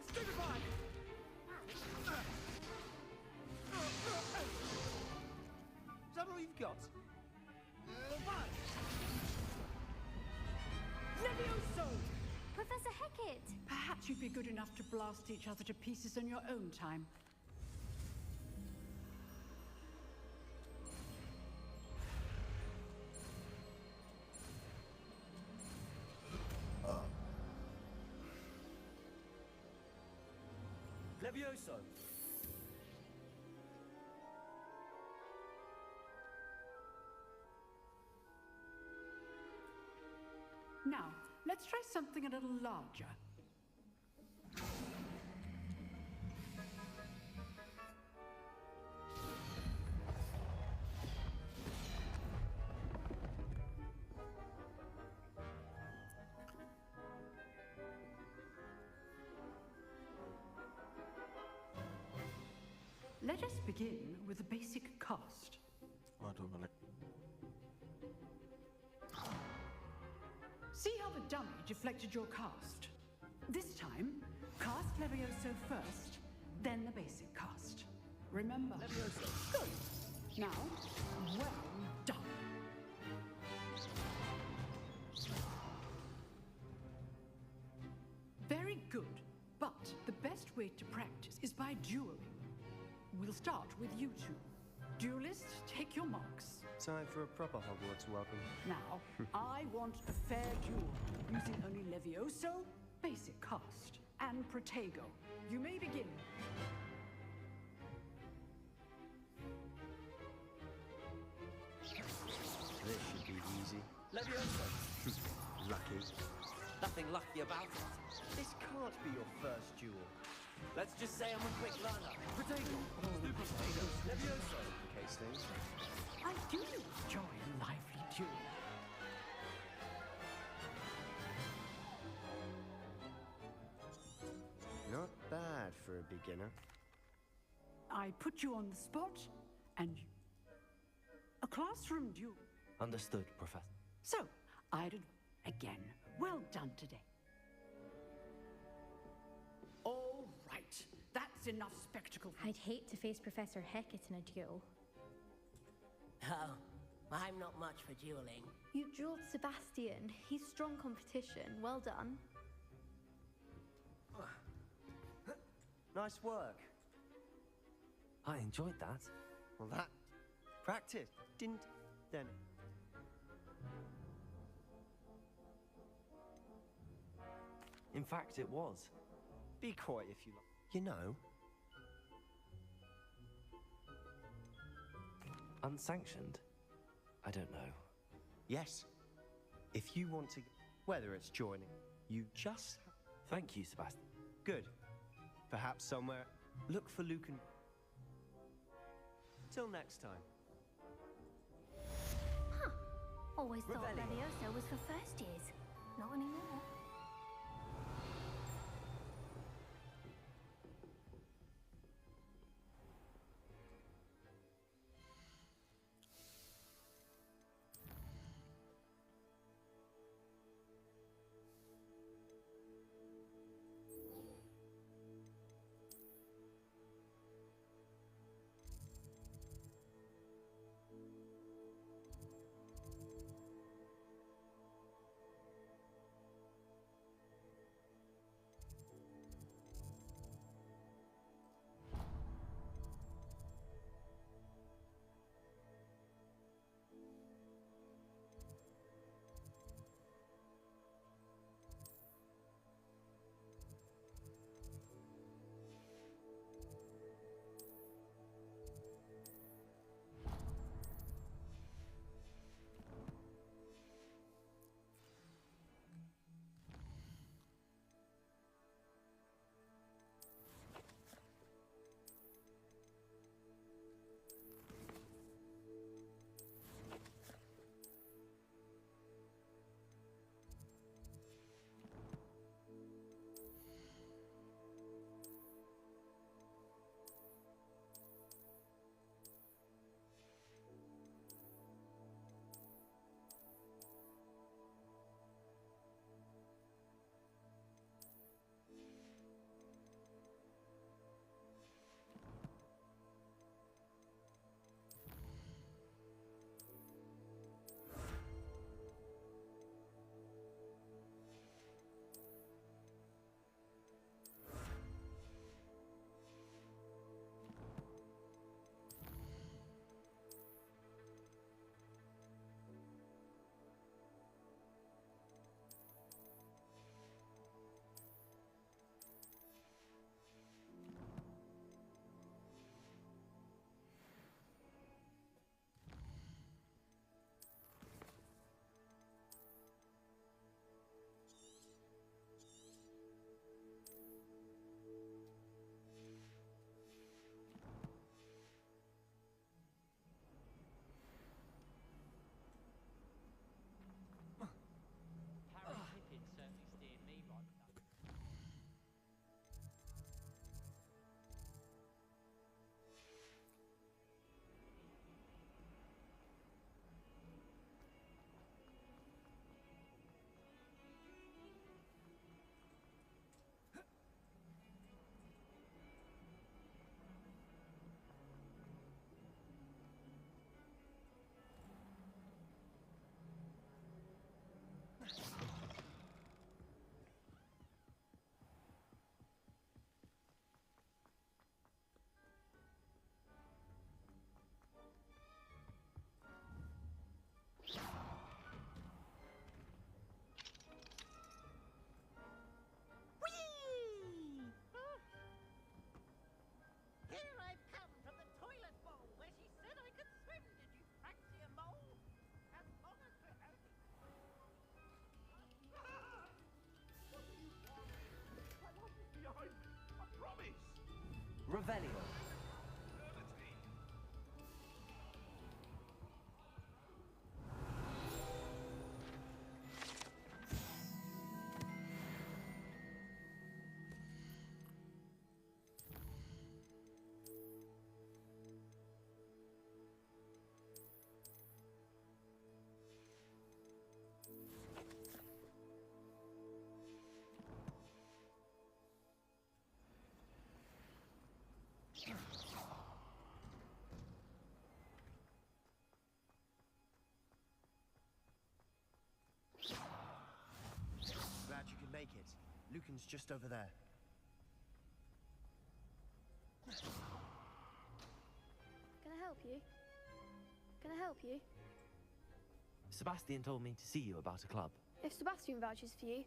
Stupefy! Is that all you've got? Levioso! Professor Hecat! Perhaps you'd be good enough to blast each other to pieces on your own time. Levioso! Now, let's try something a little larger. Let us begin with the basic cast. Waduh, balik. See how the dummy deflected your cast. This time, cast Levioso first, then the basic cast. Remember? Levioso. Good. Now, well done. Very good. But the best way to practice is by dueling. We'll start with you two. Duelists, take your marks. Time for a proper Hogwarts welcome. Now, I want a fair duel, using only Levioso, basic cast, and Protego. You may begin. This should be easy. Levioso! Lucky. Nothing lucky about it. This can't be your first duel. Let's just say I'm a quick learner. Protego! Stupid Protego! Levioso! Okay, Steve. I do enjoy a lively duel. Not bad for a beginner. I put you on the spot, and a classroom duel. Understood, Professor. So, I did again. Well done today. All right, that's enough spectacle. I'd hate to face Professor Hecat in a duel. Oh, I'm not much for dueling. You dueled Sebastian. He's strong competition. Well done. Nice work. I enjoyed that. Well, that practice didn't then. In fact, it was. Be quiet if you like. You know, Unsanctioned? I don't know. yes. If you want to, whether it's joining, you just. Thank you, Sebastian. Good. Perhaps somewhere. Look for Luke and. Till next time. Huh. Always thought Revelio. Levioso was for first years. Not anymore. Revelio. Glad you could make it. Lucan's just over there. Can I help you? Can I help you? Sebastian told me to see you about a club. If Sebastian vouches for you,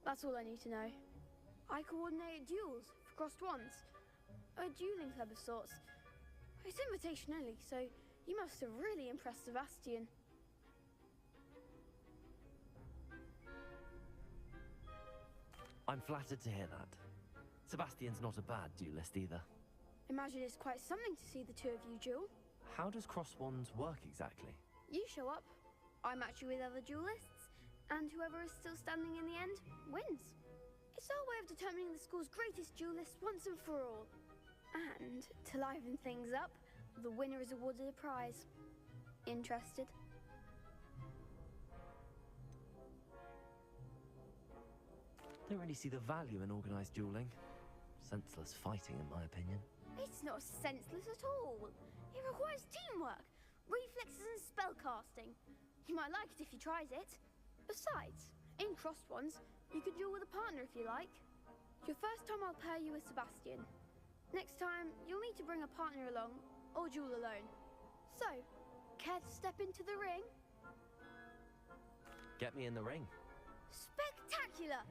that's all I need to know. I coordinate duels for crossed wands. A dueling club of sorts. It's invitation only, so you must have really impressed Sebastian. I'm flattered to hear that. Sebastian's not a bad duelist either. Imagine it's quite something to see the two of you duel. How does cross wands work exactly? You show up, I match you with other duelists, and whoever is still standing in the end wins. It's our way of determining the school's greatest duelist once and for all. And to liven things up, the winner is awarded a prize. Interested? Don't really see the value in organised dueling. Senseless fighting, in my opinion. It's not senseless at all. It requires teamwork, reflexes and spellcasting. You might like it if you tried it. Besides, in crossed ones, you could duel with a partner if you like. Your first time I'll pair you with Sebastian. Next time, you'll need to bring a partner along, or duel alone. So, care to step into the ring? Get me in the ring. Spectacular!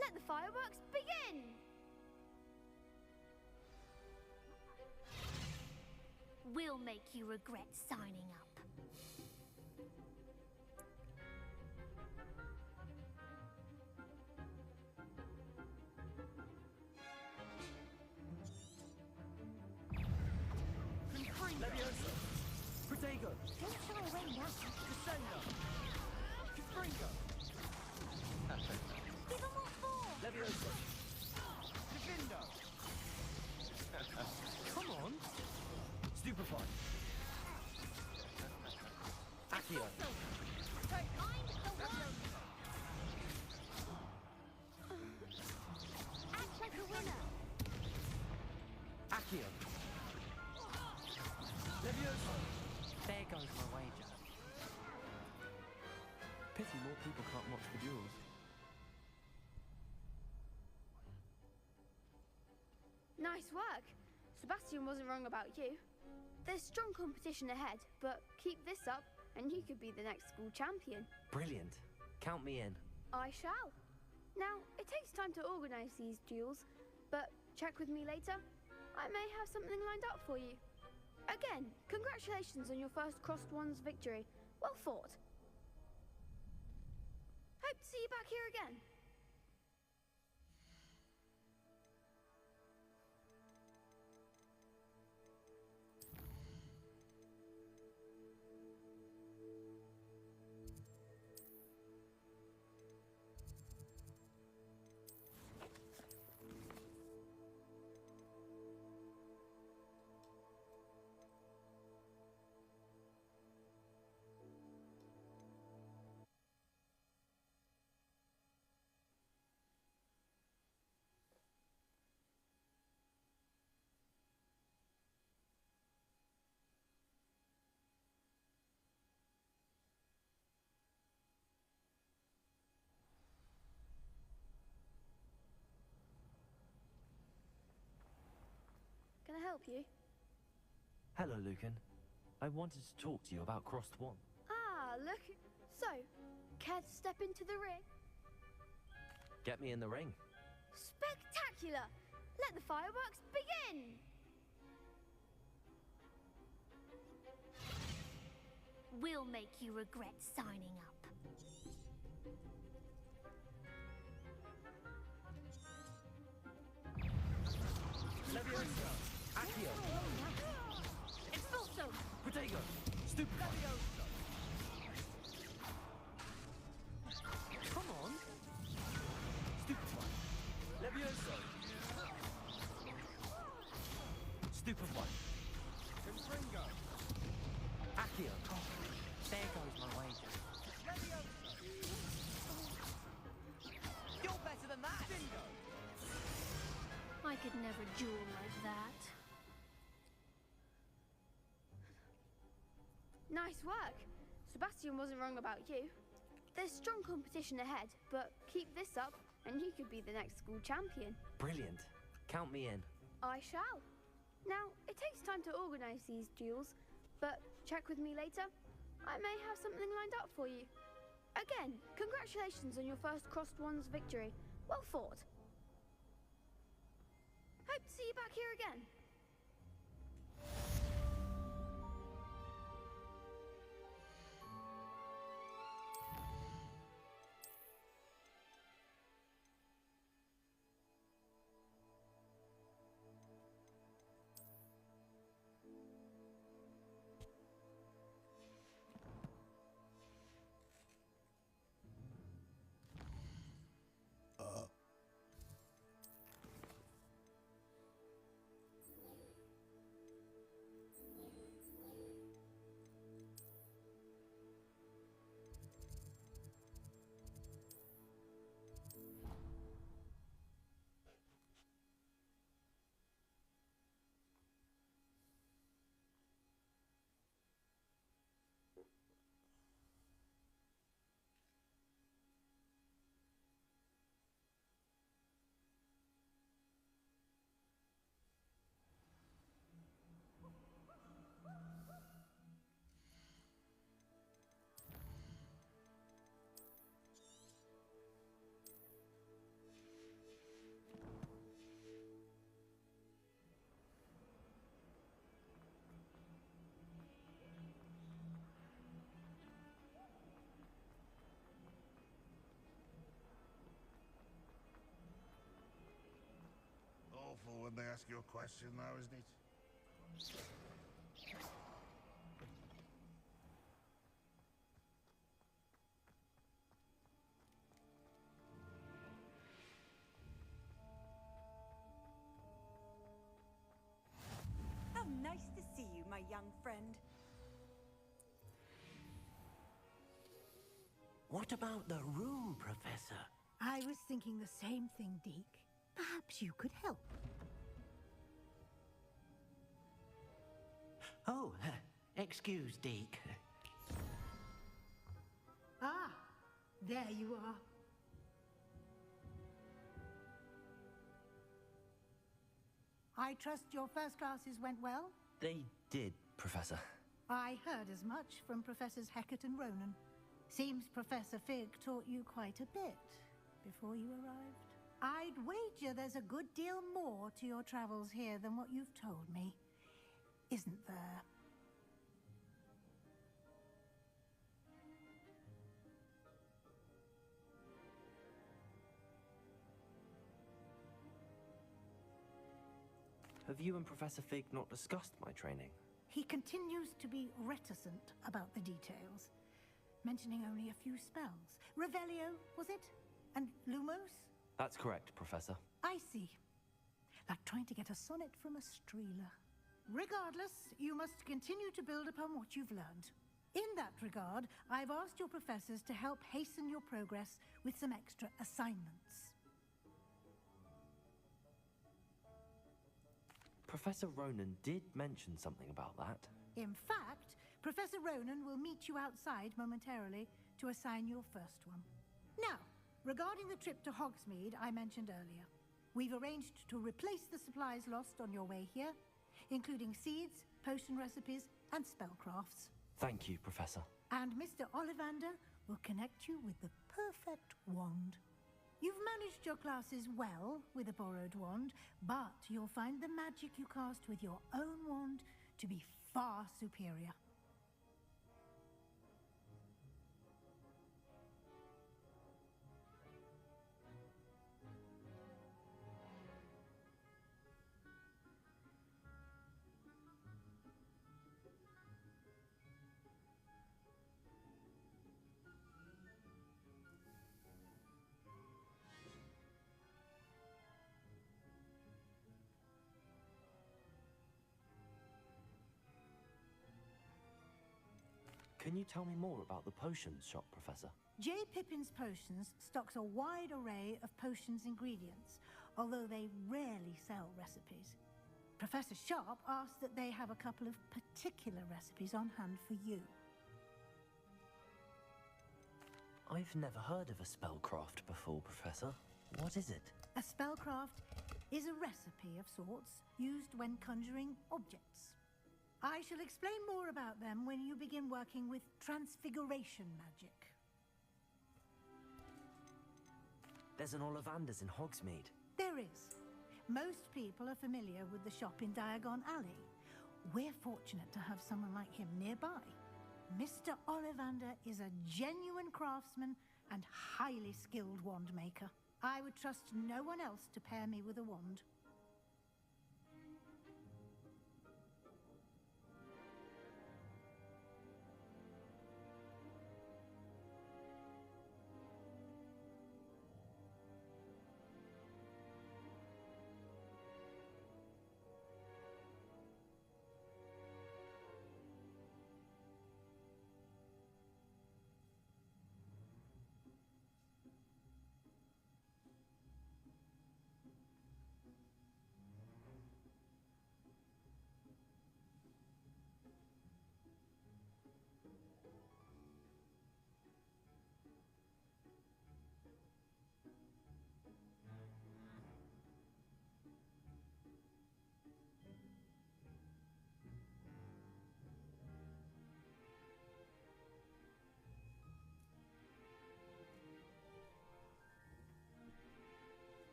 Let the fireworks begin! We'll make you regret signing up. Leviosa! Protego! Don't shy away now. Crescendo! Confringo! Give them all four! Leviosa! Divindo! Come on! Stupefy! Accio! Mind the one! Act like a winner! Accio! Leviosa! There goes my wager. Pity more people can't watch the duels. Nice work. Sebastian wasn't wrong about you. There's strong competition ahead, but keep this up and you could be the next school champion. Brilliant. Count me in. I shall. Now, it takes time to organise these duels, but check with me later. I may have something lined up for you. Again, congratulations on your first crossed wands victory. Well fought. Hope to see you back here again. Can I help you? Hello, Lucan. I wanted to talk to you about crossed one. Ah, look. So, care to step into the ring? Get me in the ring. Spectacular! Let the fireworks begin! We'll make you regret signing up. Leviosa! Leviosa! Come on! Stupefy! Leviosa! Stupefy! Confringo! Accio! Oh, there goes my wager. Leviosa! You're better than that! Bingo! I could never duel like that. Nice work. Sebastian wasn't wrong about you. There's strong competition ahead, but keep this up and you could be the next school champion. Brilliant. Count me in. I shall. Now, it takes time to organise these duels, but check with me later. I may have something lined up for you. Again, congratulations on your first Crossed Wands victory. Well fought. Hope to see you back here again. Awful when they ask you a question now, isn't it? How nice to see you, my young friend. What about the room, Professor? I was thinking the same thing, Deke. Perhaps you could help. Oh, excuse, Deke. Ah, there you are. I trust your first classes went well? They did, Professor. I heard as much from Professors Hecat and Ronan. Seems Professor Fig taught you quite a bit before you arrived. I'd wager there's a good deal more to your travels here than what you've told me. Isn't there? Have you and Professor Fig not discussed my training? He continues to be reticent about the details, mentioning only a few spells. Revelio, was it? And Lumos? That's correct, Professor. I see. Like trying to get a sonnet from a streeler. Regardless, you must continue to build upon what you've learned. In that regard, I've asked your professors to help hasten your progress with some extra assignments. Professor Ronan did mention something about that. In fact, Professor Ronan will meet you outside momentarily to assign your first one. Now, regarding the trip to Hogsmeade I mentioned earlier, we've arranged to replace the supplies lost on your way here, including seeds, potion recipes, and spellcrafts. Thank you, Professor. And Mr. Ollivander will connect you with the perfect wand. You've managed your classes well with a borrowed wand, but you'll find the magic you cast with your own wand to be far superior. Can you tell me more about the potions shop, Professor? J. Pippin's Potions stocks a wide array of potions ingredients, although they rarely sell recipes. Professor Sharp asked that they have a couple of particular recipes on hand for you. I've never heard of a spellcraft before, Professor. What is it? A spellcraft is a recipe of sorts used when conjuring objects. I shall explain more about them when you begin working with transfiguration magic. There's an Ollivanders in Hogsmeade. There is. Most people are familiar with the shop in Diagon Alley. We're fortunate to have someone like him nearby. Mr. Ollivander is a genuine craftsman and highly skilled wand maker. I would trust no one else to pair me with a wand.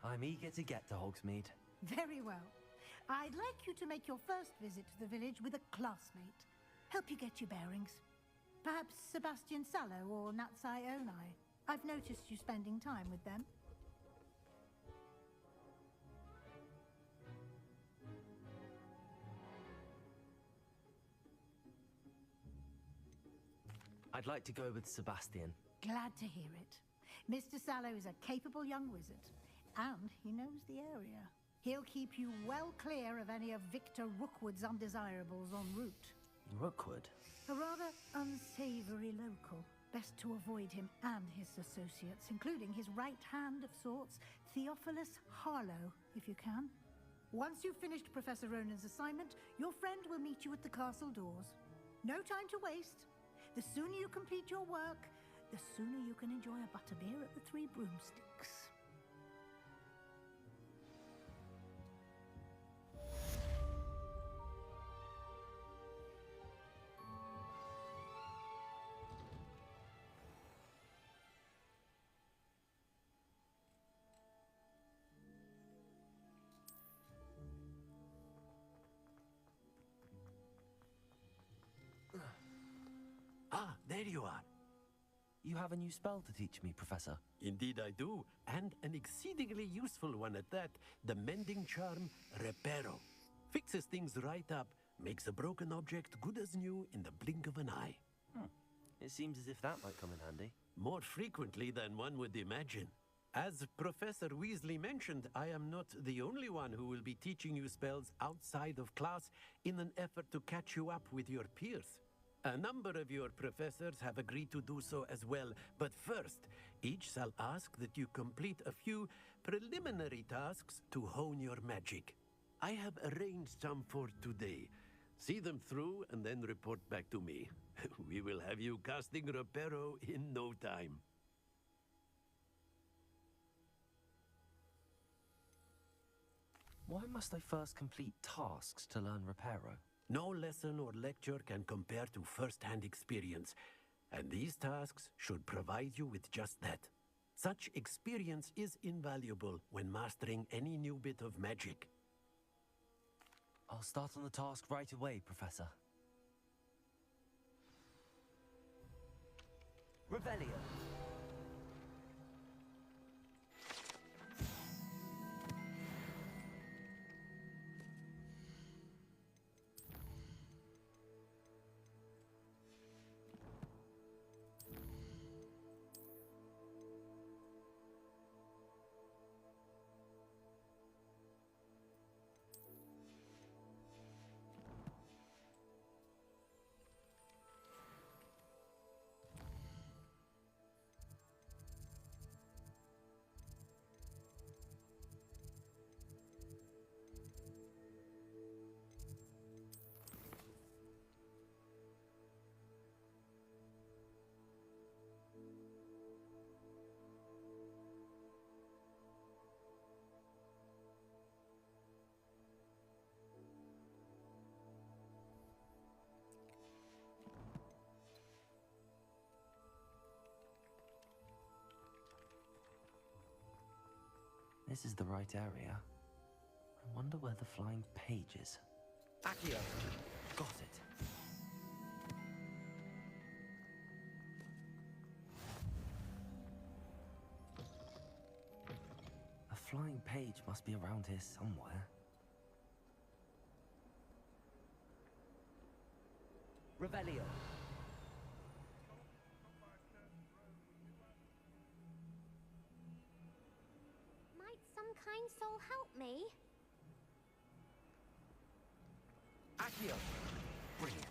I'm eager to get to Hogsmeade. Very well. I'd like you to make your first visit to the village with a classmate. Help you get your bearings. Perhaps Sebastian Sallow or Natsai Onai. I've noticed you spending time with them. I'd like to go with Sebastian. Glad to hear it. Mr. Sallow is a capable young wizard, and he knows the area. He'll keep you well clear of any of Victor Rookwood's undesirables en route. Rookwood? A rather unsavory local. Best to avoid him and his associates, including his right hand of sorts, Theophilus Harlow, if you can. Once you've finished Professor Ronan's assignment, your friend will meet you at the castle doors. No time to waste. The sooner you complete your work, the sooner you can enjoy a butterbeer at the Three Broomsticks. Ah, there you are. You have a new spell to teach me, Professor. Indeed I do, and an exceedingly useful one at that. The mending charm, Reparo. Fixes things right up, makes a broken object good as new in the blink of an eye. It seems as if that might come in handy. More frequently than one would imagine. As Professor Weasley mentioned, I am not the only one who will be teaching you spells outside of class in an effort to catch you up with your peers. A number of your professors have agreed to do so as well, but first, each shall ask that you complete a few preliminary tasks to hone your magic. I have arranged some for today. See them through and then report back to me. We will have you casting Reparo in no time. Why must I first complete tasks to learn Reparo? No lesson or lecture can compare to first-hand experience, and these tasks should provide you with just that. Such experience is invaluable when mastering any new bit of magic. I'll start on the task right away, Professor. Revelio. This is the right area. I wonder where the flying page is. Accio! Got it. A flying page must be around here somewhere. Revelio. Might some kind soul help me? Accio! Brilliant.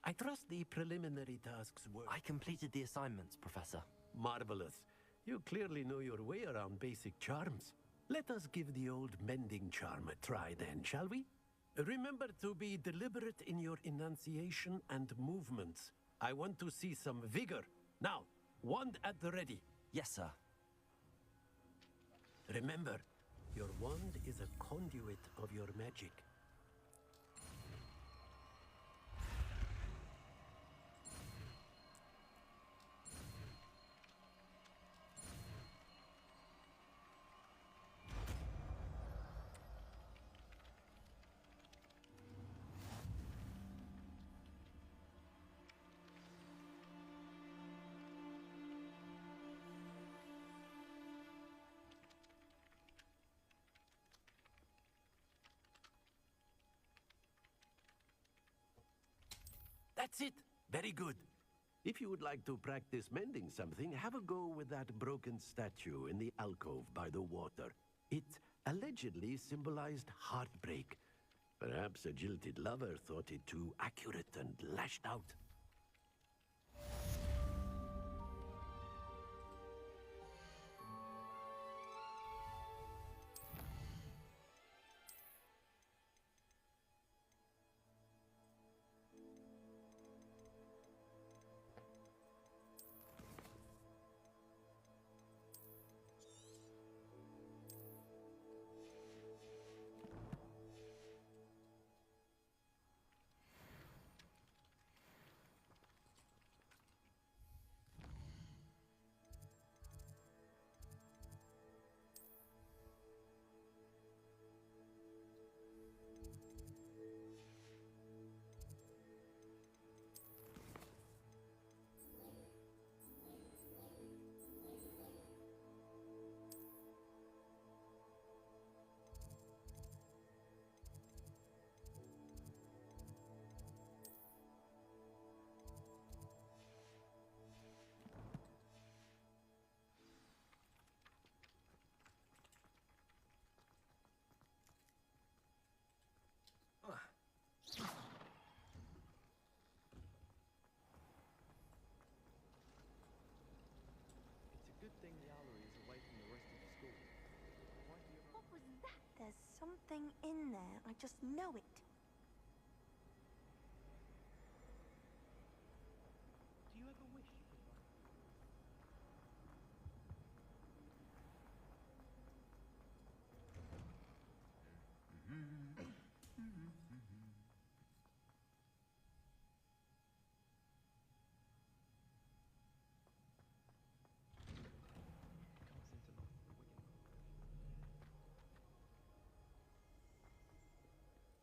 I trust the preliminary tasks were... I completed the assignments, Professor. Marvelous. You clearly know your way around basic charms. Let us give the old mending charm a try then, shall we? Remember to be deliberate in your enunciation and movements. I want to see some vigor. Now, wand at the ready. Yes, sir. Remember, your wand is a conduit of your magic. That's it. Very good. If you would like to practice mending something, have a go with that broken statue in the alcove by the water. It allegedly symbolized heartbreak. Perhaps a jilted lover thought it too accurate and lashed out. What was that? There's something in there. I just know it. Do you ever wish you could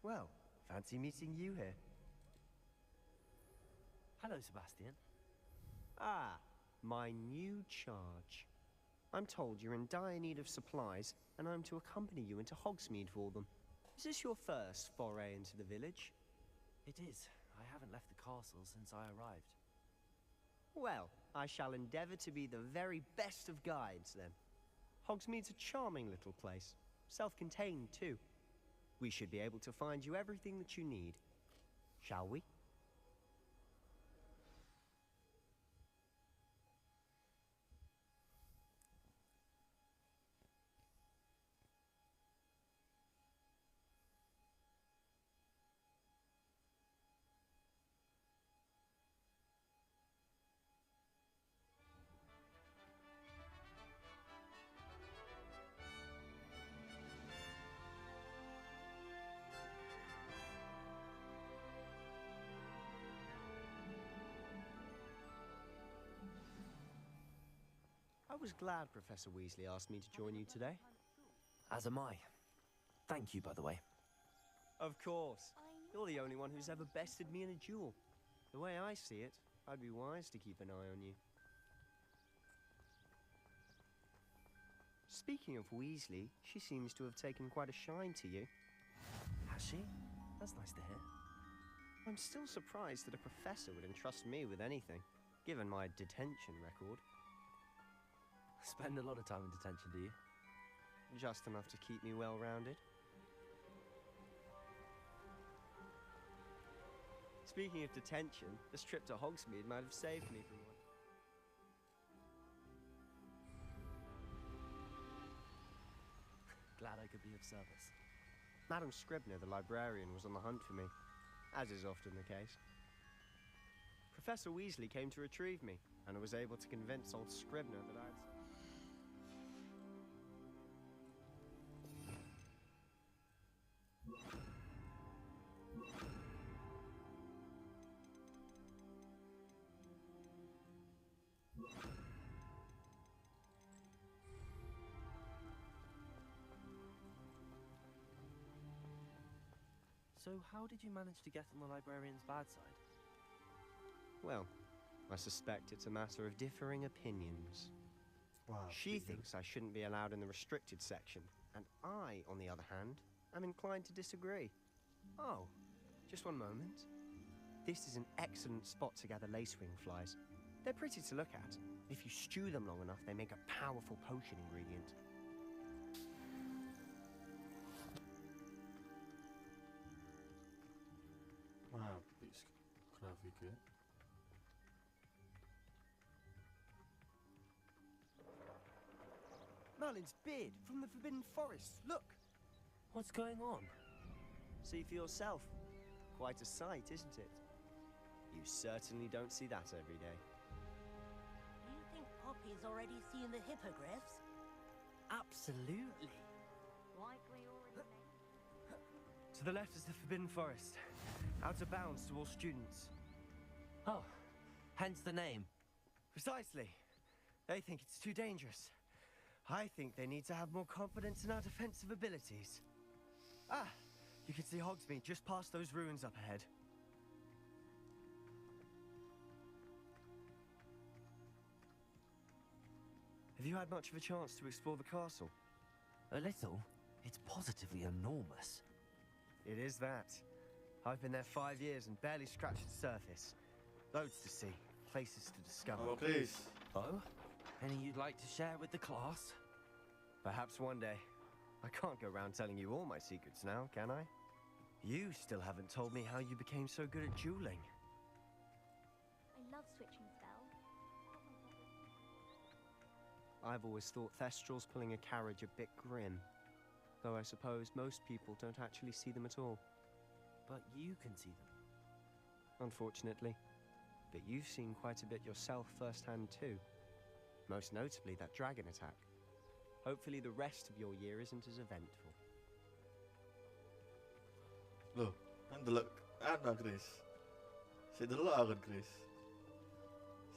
Well, fancy meeting you here. Hello, Sebastian. Ah, my new charge. I'm told you're in dire need of supplies, and I'm to accompany you into Hogsmeade for them. Is this your first foray into the village? It is. I haven't left the castle since I arrived. Well, I shall endeavor to be the very best of guides, then. Hogsmeade's a charming little place. Self-contained, too. We should be able to find you everything that you need. Shall we? I was glad Professor Weasley asked me to join you today. As am I. Thank you, by the way. Of course. You're the only one who's ever bested me in a duel. The way I see it, I'd be wise to keep an eye on you. Speaking of Weasley, she seems to have taken quite a shine to you. Has she? That's nice to hear. I'm still surprised that a professor would entrust me with anything, given my detention record. Spend a lot of time in detention, do you? Just enough to keep me well-rounded. Speaking of detention, this trip to Hogsmeade might have saved me from one. Glad I could be of service. Madam Scribner, the librarian, was on the hunt for me, as is often the case. Professor Weasley came to retrieve me, and was able to convince old Scribner that I'd... So how did you manage to get on the librarian's bad side? Well, I suspect it's a matter of differing opinions. Wow. She thinks I shouldn't be allowed in the restricted section, and I, on the other hand, am inclined to disagree. Oh, just one moment. This is an excellent spot to gather lacewing flies. They're pretty to look at. If you stew them long enough, they make a powerful potion ingredient. Wow, it's grafik ya. Merlin's beard from the Forbidden Forest. Look! What's going on? See for yourself. Quite a sight, isn't it? You certainly don't see that every day. You think Poppy's already seen the hippogriffs? Absolutely. Likely already. To the left is the Forbidden Forest. Out of bounds to all students. Oh, hence the name. Precisely. They think it's too dangerous. I think they need to have more confidence in our defensive abilities. Ah, you can see Hogsmeade just past those ruins up ahead. Have you had much of a chance to explore the castle? A little. It's positively enormous. It is that. I've been there 5 years and barely scratched the surface. Loads to see, places to discover. Oh, please. Oh? Any you'd like to share with the class? Perhaps one day. I can't go around telling you all my secrets now, can I? You still haven't told me how you became so good at dueling. I love switching spells. I've always thought Thestral's pulling a carriage a bit grim. Though I suppose most people don't actually see them at all. But you can see them. Unfortunately. But you've seen quite a bit yourself firsthand too. Most notably that dragon attack. Hopefully the rest of your year isn't as eventful. Loh, kan delok ana Chris. Si delok aku Chris.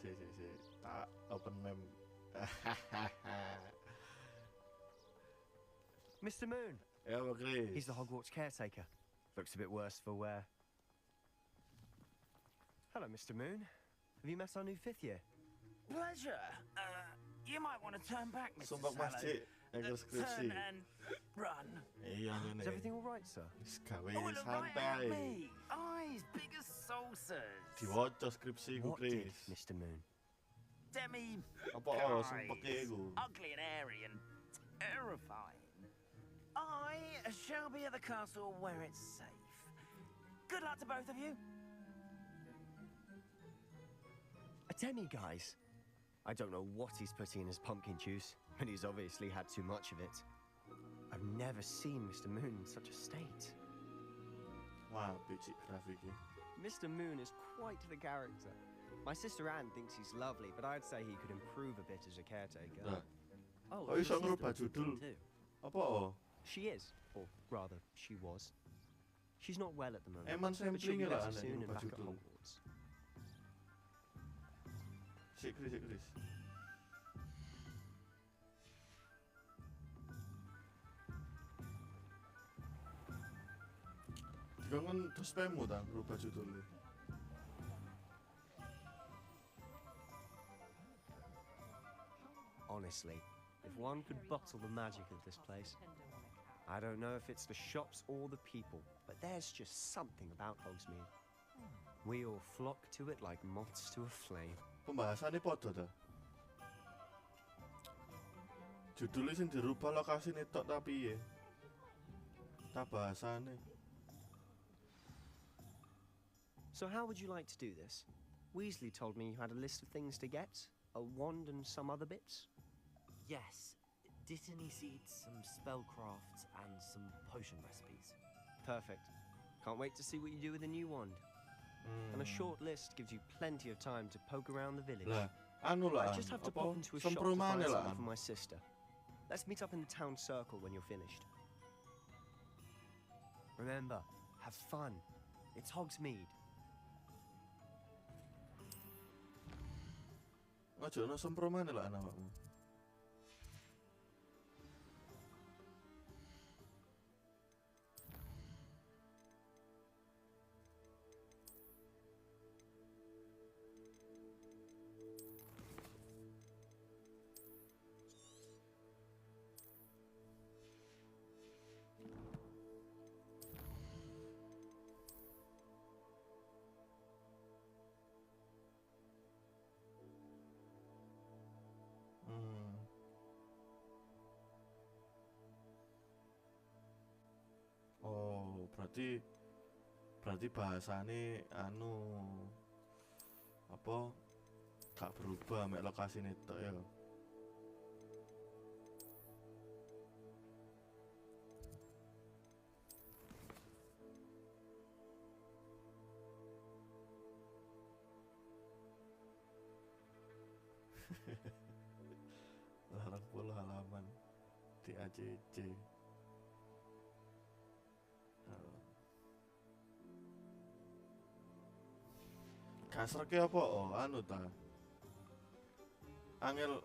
Si. Tak open mem. Mr. Moon! Yeah, Chris. He's the Hogwarts caretaker. Looks a bit worse for wear. Hello, Mr. Moon. Have you met our new 5th year? Pleasure. You might want to turn back, Mr. Sumpah masjid, agar skripsi. Turn and run. Iya, Is everything all right, sir? Gawe Oh, look right at santai. me. Eyes big as saucers. Diwaca skripsiku, What did Chris. Mr. Moon? Demi Apa sumpah iku? ugly and airy and terrifying. I shall be at the castle where it's safe. Good luck to both of you. A demi-guise? I don't know what he's putting in his pumpkin juice, but he's obviously had too much of it. I've never seen Mr. Moon in such a state. Wah, becik grafiknya. Mr. Moon is quite the character. My sister Anne thinks he's lovely, but I'd say he could improve a bit as a caretaker. Nah. Oh, Oh, iso ngerubah judul. Apa oh? She is, or rather, she was. She's not well at the moment, Emang but she'll be sampling lah better anak soon and ngerubah back at judul. Hogwarts. Si Chris. Dikongkon terus pemu ta berubah judulnya. Honestly, if one could bottle the magic of this place. I don't know if it's the shops or the people, but there's just something about Hogsmeade. We all flock to it like moths to a flame. Pembahasannya podo ta. Judulnya sing dirubah lokasine tok tapi ya. Ta bahasane. So how would you like to do this? Weasley told me you had a list of things to get, a wand and some other bits. Yes, Dittany seeds, some spellcrafts, and some potion recipes. Perfect. Can't wait to see what you do with the new wand. And a short list gives you plenty of time to poke around the village. Lah, anu lah. I just have to pop into a shop to find something for my sister. Let's meet up in the town circle when you're finished. Remember, have fun. It's Hogsmeade. Ojo ono sempromane lah anakmu. Oh, berarti bahasane anu apa gak berubah mek lokasine tok ya. Larang puluh halaman di ACC. Kasreke apa? Oh, anu ta. Angel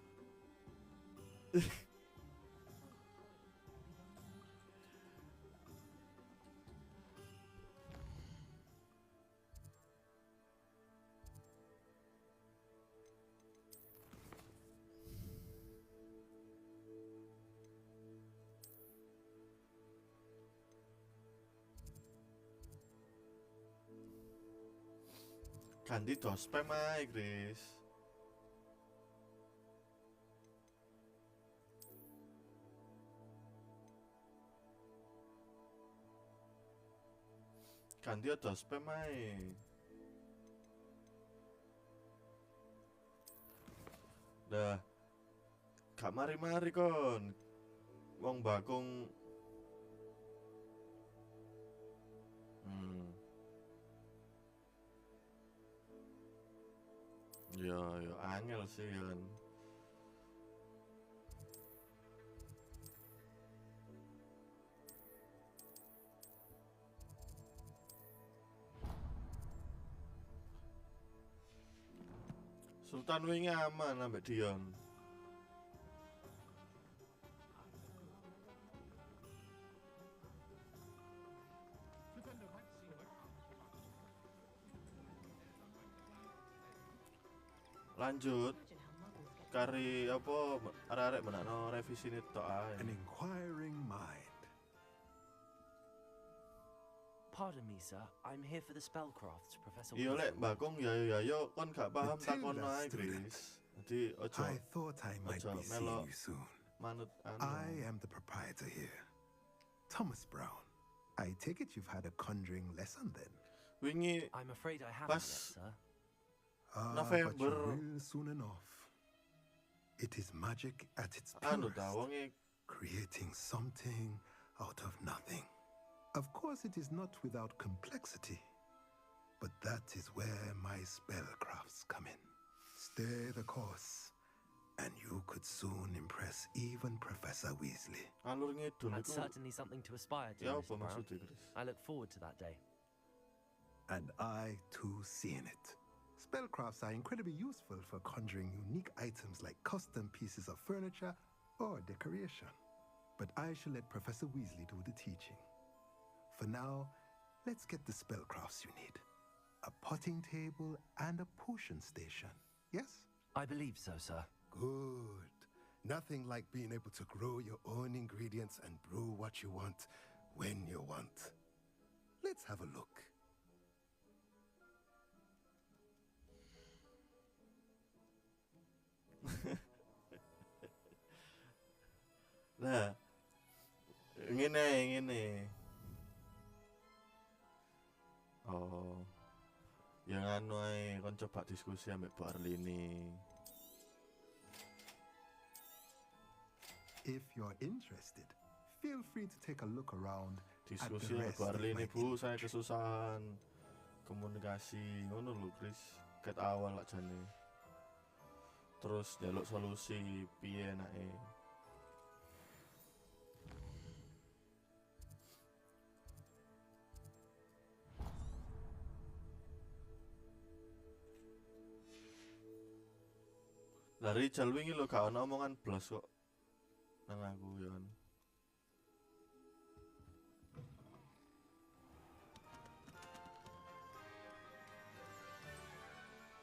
ganti dospem ae, Chris. Ganti dospem ae. Dah. Gak mari-mari kon. Wong bakung Ya, angel sih kan. Sultan wingi aman ambek Dion. Lanjut kari apa arek-arek menakno revisi tok ae. An inquiring mind. Pardon me, sir. I'm here for the spellcrafts, Professor Iya lek Weasley. Bakung ya kon gak paham takono ae, Chris. Jadi ojo. I thought I might be seeing you soon. Manut anu. I am the proprietor here, Thomas Brown. I take it you've had a conjuring lesson then. Wingi I'm afraid I haven't yet, sir. But you will soon enough. It is magic at its purest, creating something out of nothing. Of course, it is not without complexity, but that is where my spellcrafts come in. Stay the course, and you could soon impress even Professor Weasley. That's certainly something to aspire to, Mr. Brown. I look forward to that day. And I, too, see in it. Spellcrafts are incredibly useful for conjuring unique items like custom pieces of furniture or decoration. But I shall let Professor Weasley do the teaching. For now, Let's get the spellcrafts you need. A potting table and a potion station, yes? I believe so, sir. Good. Nothing like being able to grow your own ingredients and brew what you want when you want. Let's have a look. Nah, ngene. Oh, yang anu ae kon coba diskusi ambek Bu Arlini. If you're interested, feel free to take a look around. Diskusi ambek Bu Arlini, Bu, saya kesusahan komunikasi ngono lho, Chris. Ket awal lak jane. Terus njaluk solusi piye enake. Lari Rijal wingi lho gak ono omongan blas kok nang aku ya kan.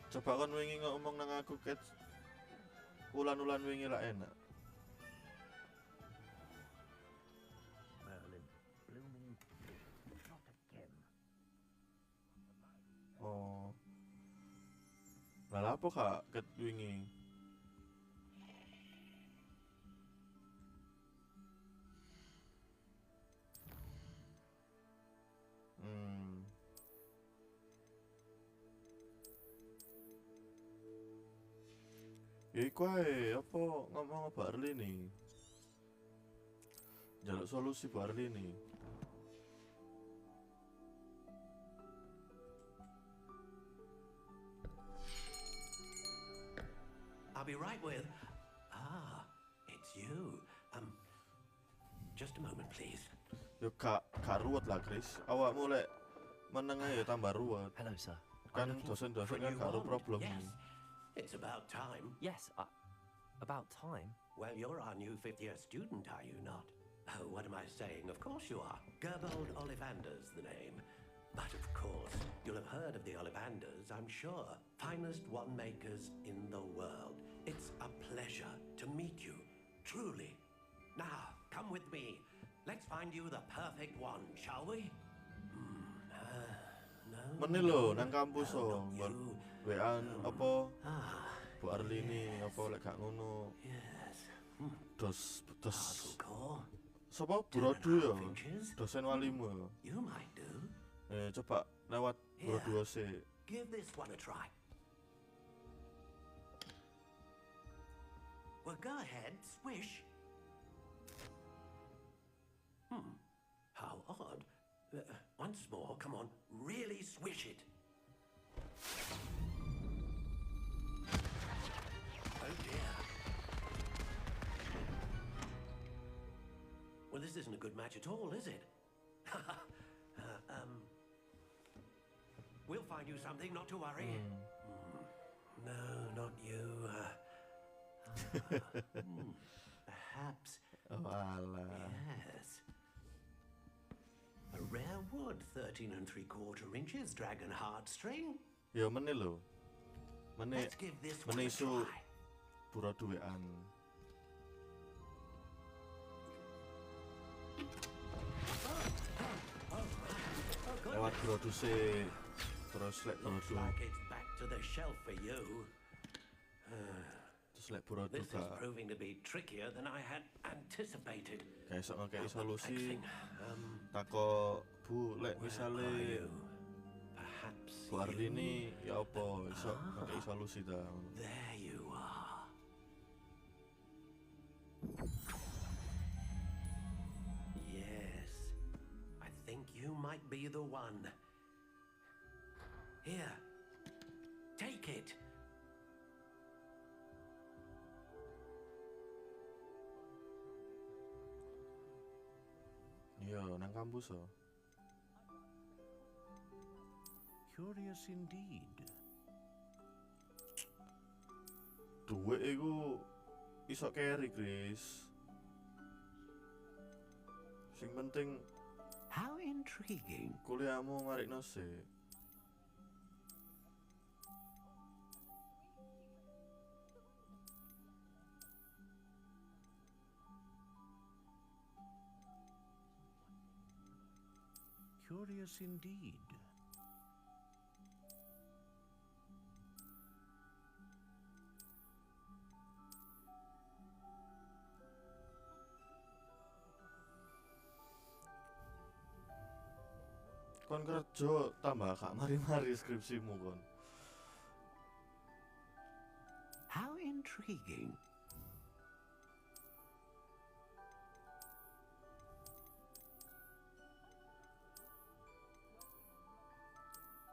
Coba kon wingi ngomong nang aku ket ulan-ulan wingi lah enak. Oh. Lah apa kak ket wingi? Ya iku ae, apa ngomong apa Arlini? Jaluk solusi Bu Arlini. I'll be right with. Ah, it's you. Just a moment, please. Yo gak ruwet lah, Chris. Awakmu lek meneng ae tambah ruwet. Hello, sir. Kan dosen-dosen kan gak ada problem. Yes, it's about time. Yes, about time? Well, you're our new fifth-year student, are you not? Oh, what am I saying? Of course you are. Gerbold Ollivander's the name. But of course, you'll have heard of the Ollivanders, I'm sure. Finest wand-makers in the world. It's a pleasure to meet you, truly. Now, come with me. Let's find you the perfect wand, shall we? Meni lho nang kampus so, wean apa? Bu Arlini apa lek gak ngono. Dos sapa Brodu ya? Dosen walimu. Coba lewat Brodu sik. Give this one a try. Well, go ahead, swish. How odd. Once more, come on, really swish it. Oh dear. Well, this isn't a good match at all, is it? We'll find you something, not to worry. No, not you. Perhaps. Oh, Allah. Yes. A rare wood, 13 3/4 inches, dragon heartstring. Ya meneh lho. Meneh isu pura duwean. Lewat produse terus lek Looks like it's back to the shelf for you. Terus lek Brodu This is proving to be trickier than I had anticipated. Kayak sok ngekei solusi. Tako Bu, lek misale Bu Arlini ya apa iso ngekei solusi ta. There you are. Yes. I think you might be the one. Here. Take it. Iya, nang kampus so. Curious indeed. Duwe iku iso carry, Chris. Sing penting How intriguing. Kuliahmu marikno sik. Curious indeed. Kon kerja tambah gak mari-mari skripsimu kon. How intriguing.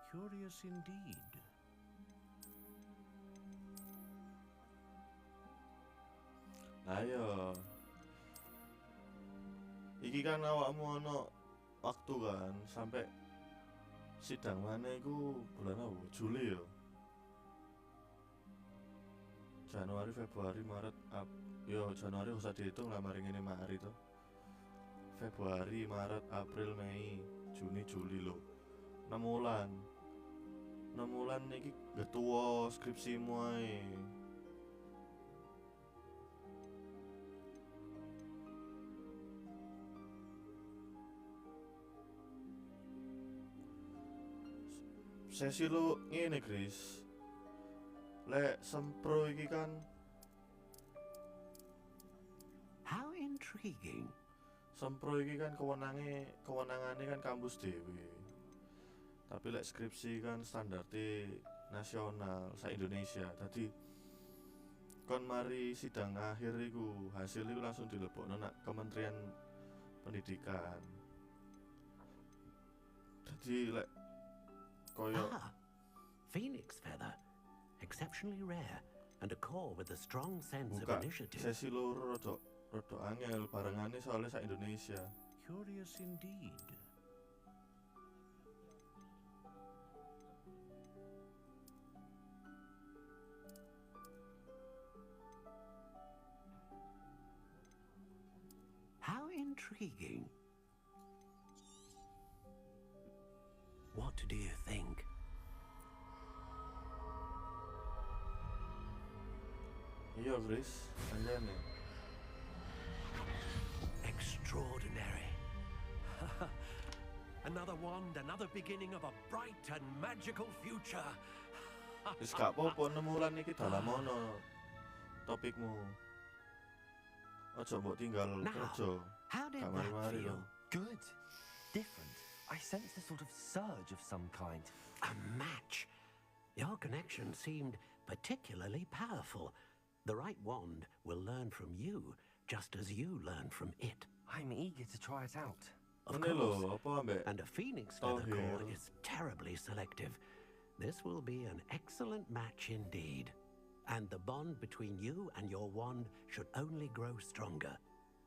Curious indeed. Ayo. Iki kan awakmu ono waktu kan sampai sidang mana iku bulan apa? Juli ya. Januari, Februari, Maret, yo Januari usah dihitung lah mari ngene mari to. Februari, Maret, April, Mei, Juni, Juli lo. 6 bulan. 6 bulan iki getuwo skripsimu ae. Sesi lo ngene, Chris. Lek sempro iki kan How intriguing. Sempro iki kan kewenangane kan kampus dhewe. Tapi lek skripsi kan standarte nasional sa Indonesia. Dadi kon mari sidang akhir iku hasil iku langsung dilebokno nak Kementerian Pendidikan. Dadi lek koyo Phoenix feather. Exceptionally rare and a core with a strong sense of initiative. Sesi loro rada angel barengane soalnya sa Indonesia. Curious indeed. How intriguing. What do you think? Iya, Chris, anjane. Extraordinary. Another wand, another beginning of a bright and magical future. Wis gak apa-apa 6 bulan iki dalam ono topikmu. Aja mbok tinggal kerja. How did Gak that mari-mari feel? lo. Good. Different. I sensed a sort of surge of some kind. A match. Your connection seemed particularly powerful. The right wand will learn from you, just as you learn from it. I'm eager to try it out. Of course. And a phoenix feather core is terribly selective. This will be an excellent match indeed. And the bond between you and your wand should only grow stronger.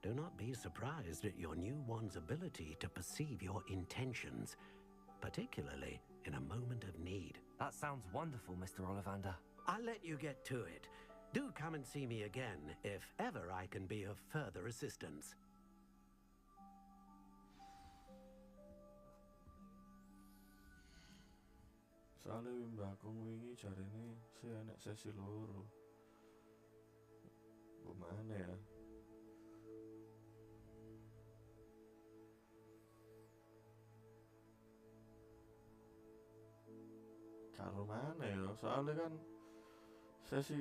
Do not be surprised at your new wand's ability to perceive your intentions, particularly in a moment of need. That sounds wonderful, Mr. Ollivander. I'll let you get to it. Do come and see me again if ever I can be of further assistance. Soalnya mbakku wingi jarene si enek sesi loro. Gimana ya? Karo mana ya? Soalnya kan sesi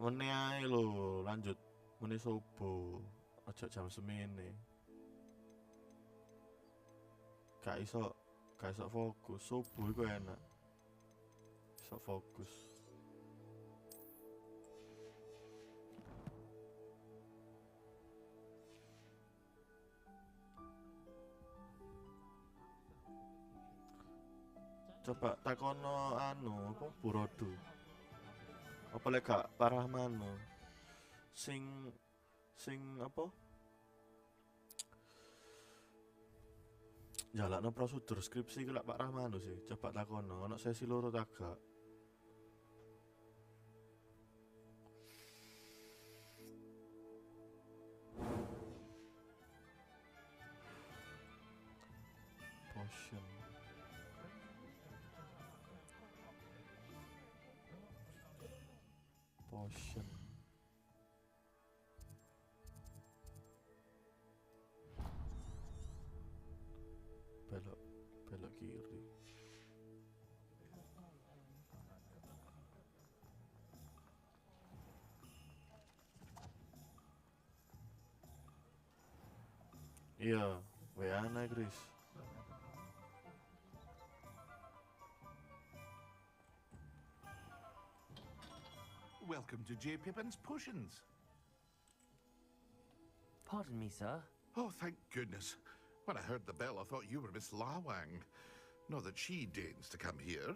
mene ae lho, lanjut mene subuh. Aja jam semene. Gak iso fokus. Subuh iku enak. Iso fokus. Coba takono anu apa burodo. Apa lek gak parah mano. Sing apa? Jalakno prosedur skripsi ki lak Pak Rahmanu sih. Coba takono, ono sesi loro tak gak? Motion. Belok kiri. Iya, WA na Chris. Welcome to J. Pippin's Potions. Pardon me, sir. Oh, thank goodness. When I heard the bell, I thought you were Miss Lawang. Not that she deigns to come here.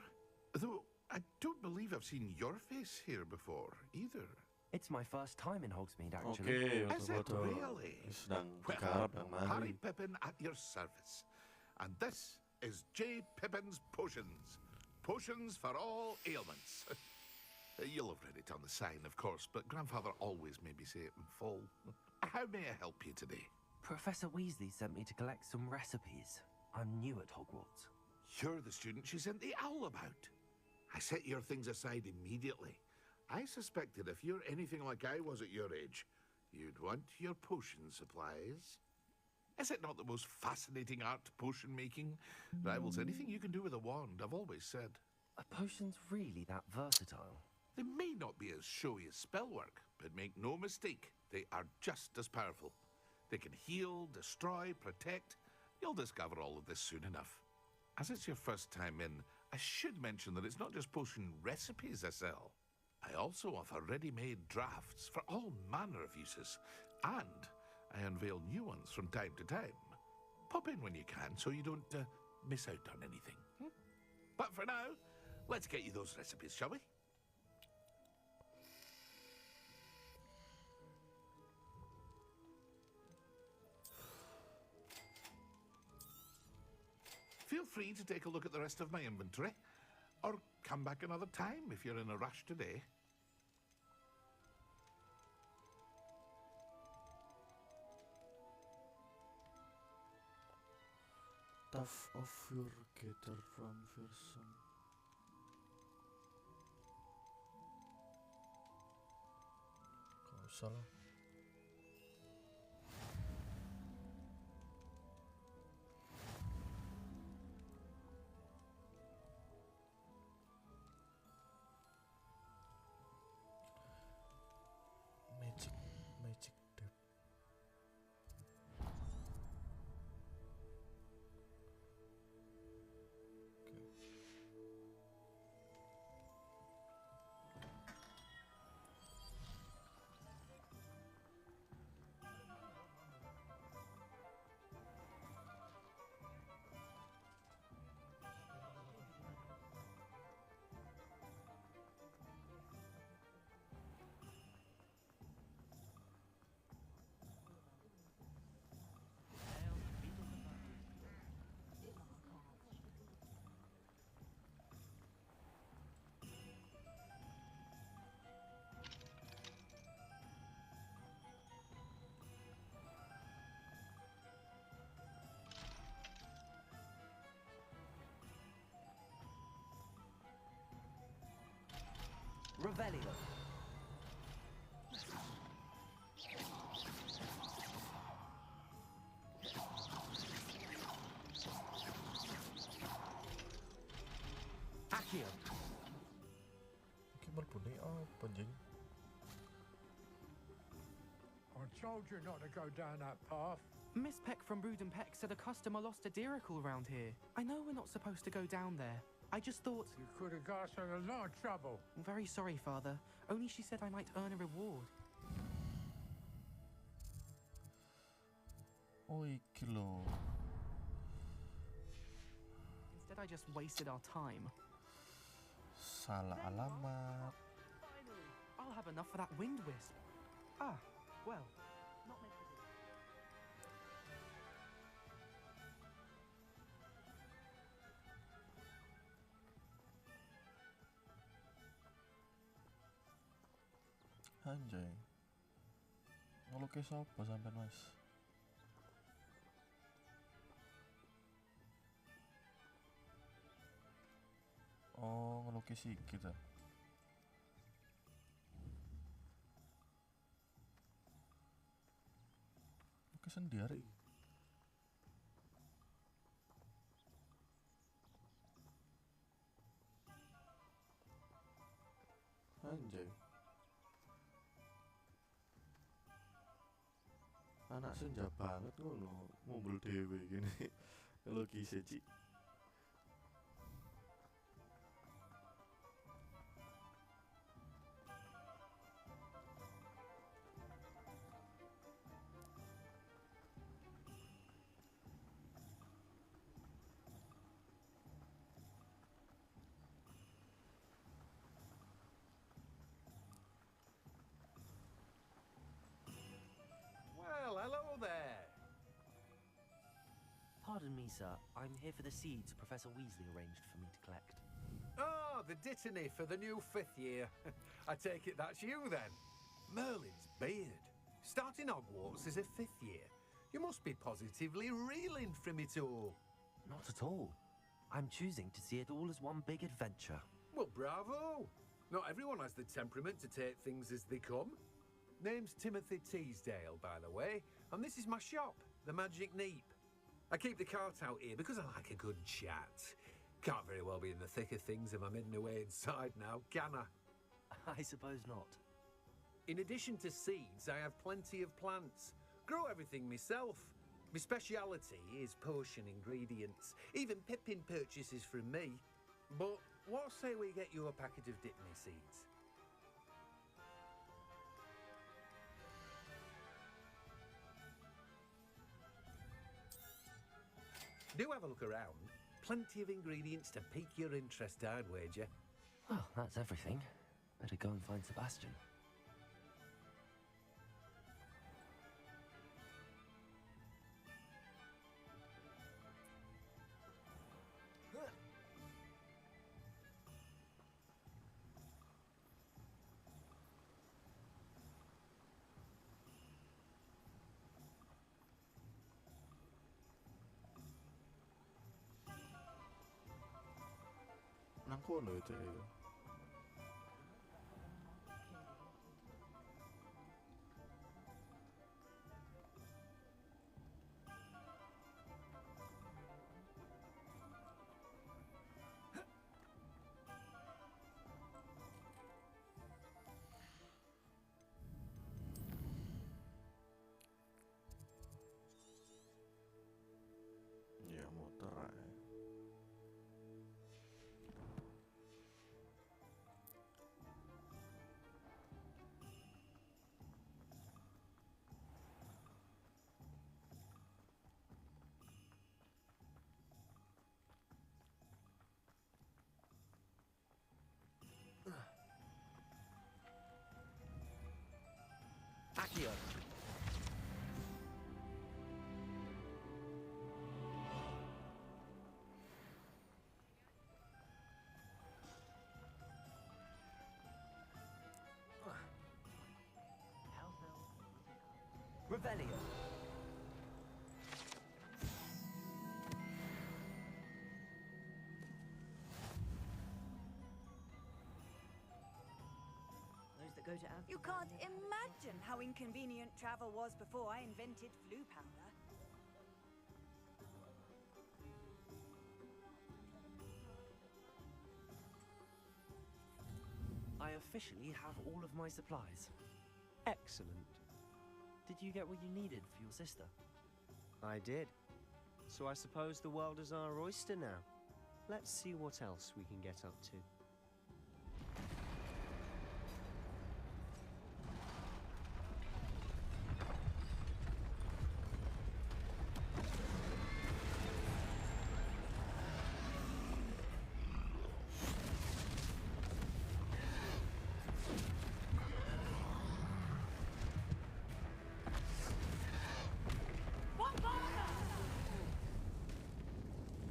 Though, I don't believe I've seen your face here before, either. It's my first time in Hogsmeade, actually. Okay, Is it really? Well, Harry Pippin at your service. And this is J. Pippin's Potions. Potions for all ailments. You'll have read it on the sign, of course, but Grandfather always made me say it in full. How may I help you today? Professor Weasley sent me to collect some recipes. I'm new at Hogwarts. You're the student she sent the owl about. I set your things aside immediately. I suspected if you're anything like I was at your age, you'd want your potion supplies. Is it not the most fascinating art, potion making? Rivals anything you can do with a wand, I've always said. Are potions really that versatile? They may not be as showy as spellwork, but make no mistake, they are just as powerful. They can heal, destroy, protect. You'll discover all of this soon enough. As it's your first time in, I should mention that it's not just potion recipes I sell. I also offer ready-made drafts for all manner of uses, and I unveil new ones from time to time. Pop in when you can so you don't miss out on anything. But for now, let's get you those recipes, shall we? Feel free to take a look at the rest of my inventory, or come back another time if you're in a rush today. Tough of your gather from Fearsome. Gak usah lah. Magic depth. Revelio. Accio. Iki melbune apa, Jing? I told you not to go down that path. Miss Peck from Brood and Peck said a customer lost a diricle around here. I know we're not supposed to go down there. I just thought... You could have got us in a lot of trouble. I'm very sorry, Father. Only she said I might earn a reward. Oh, iki lho. Instead, I just wasted our time. Salah alamat. Finally, I'll have enough for that wind wisp. Ah, well, not meant to be. Anjay. Ngelukis apa sampean, Mas? Oh, ngelukis iki ta. Kesendiri. Anjay. Anak senja banget ngono, ngumpul dhewe gini. Kalau kisah Ci. Well, hello there. Pardon me, sir. I'm here for the seeds Professor Weasley arranged for me to collect. Oh, the dittany for the new 5th year. I take it that's you, then. Merlin's beard. Starting Hogwarts as a 5th year. You must be positively reeling from it all. Not at all. I'm choosing to see it all as one big adventure. Well, bravo. Not everyone has the temperament to take things as they come. Name's Timothy Teasdale, by the way, and this is my shop, the Magic Neep. I keep the cart out here because I like a good chat. Can't very well be in the thick of things if I'm hidden away inside now, can I? I suppose not. In addition to seeds, I have plenty of plants. Grow everything myself. My speciality is potion ingredients. Even Pippin purchases from me. But what say we get you a packet of Dittany seeds? Do have a look around. Plenty of ingredients to pique your interest, I'd wager. Well, that's everything. Better go and find Sebastian. Nang kono itu ya. Ya motor aja. Accio. Revelio. Go to you can't imagine how inconvenient travel was before I invented flu powder. I officially have all of my supplies. Excellent. Did you get what you needed for your sister? I did. So I suppose the world is our oyster now. Let's see what else we can get up to.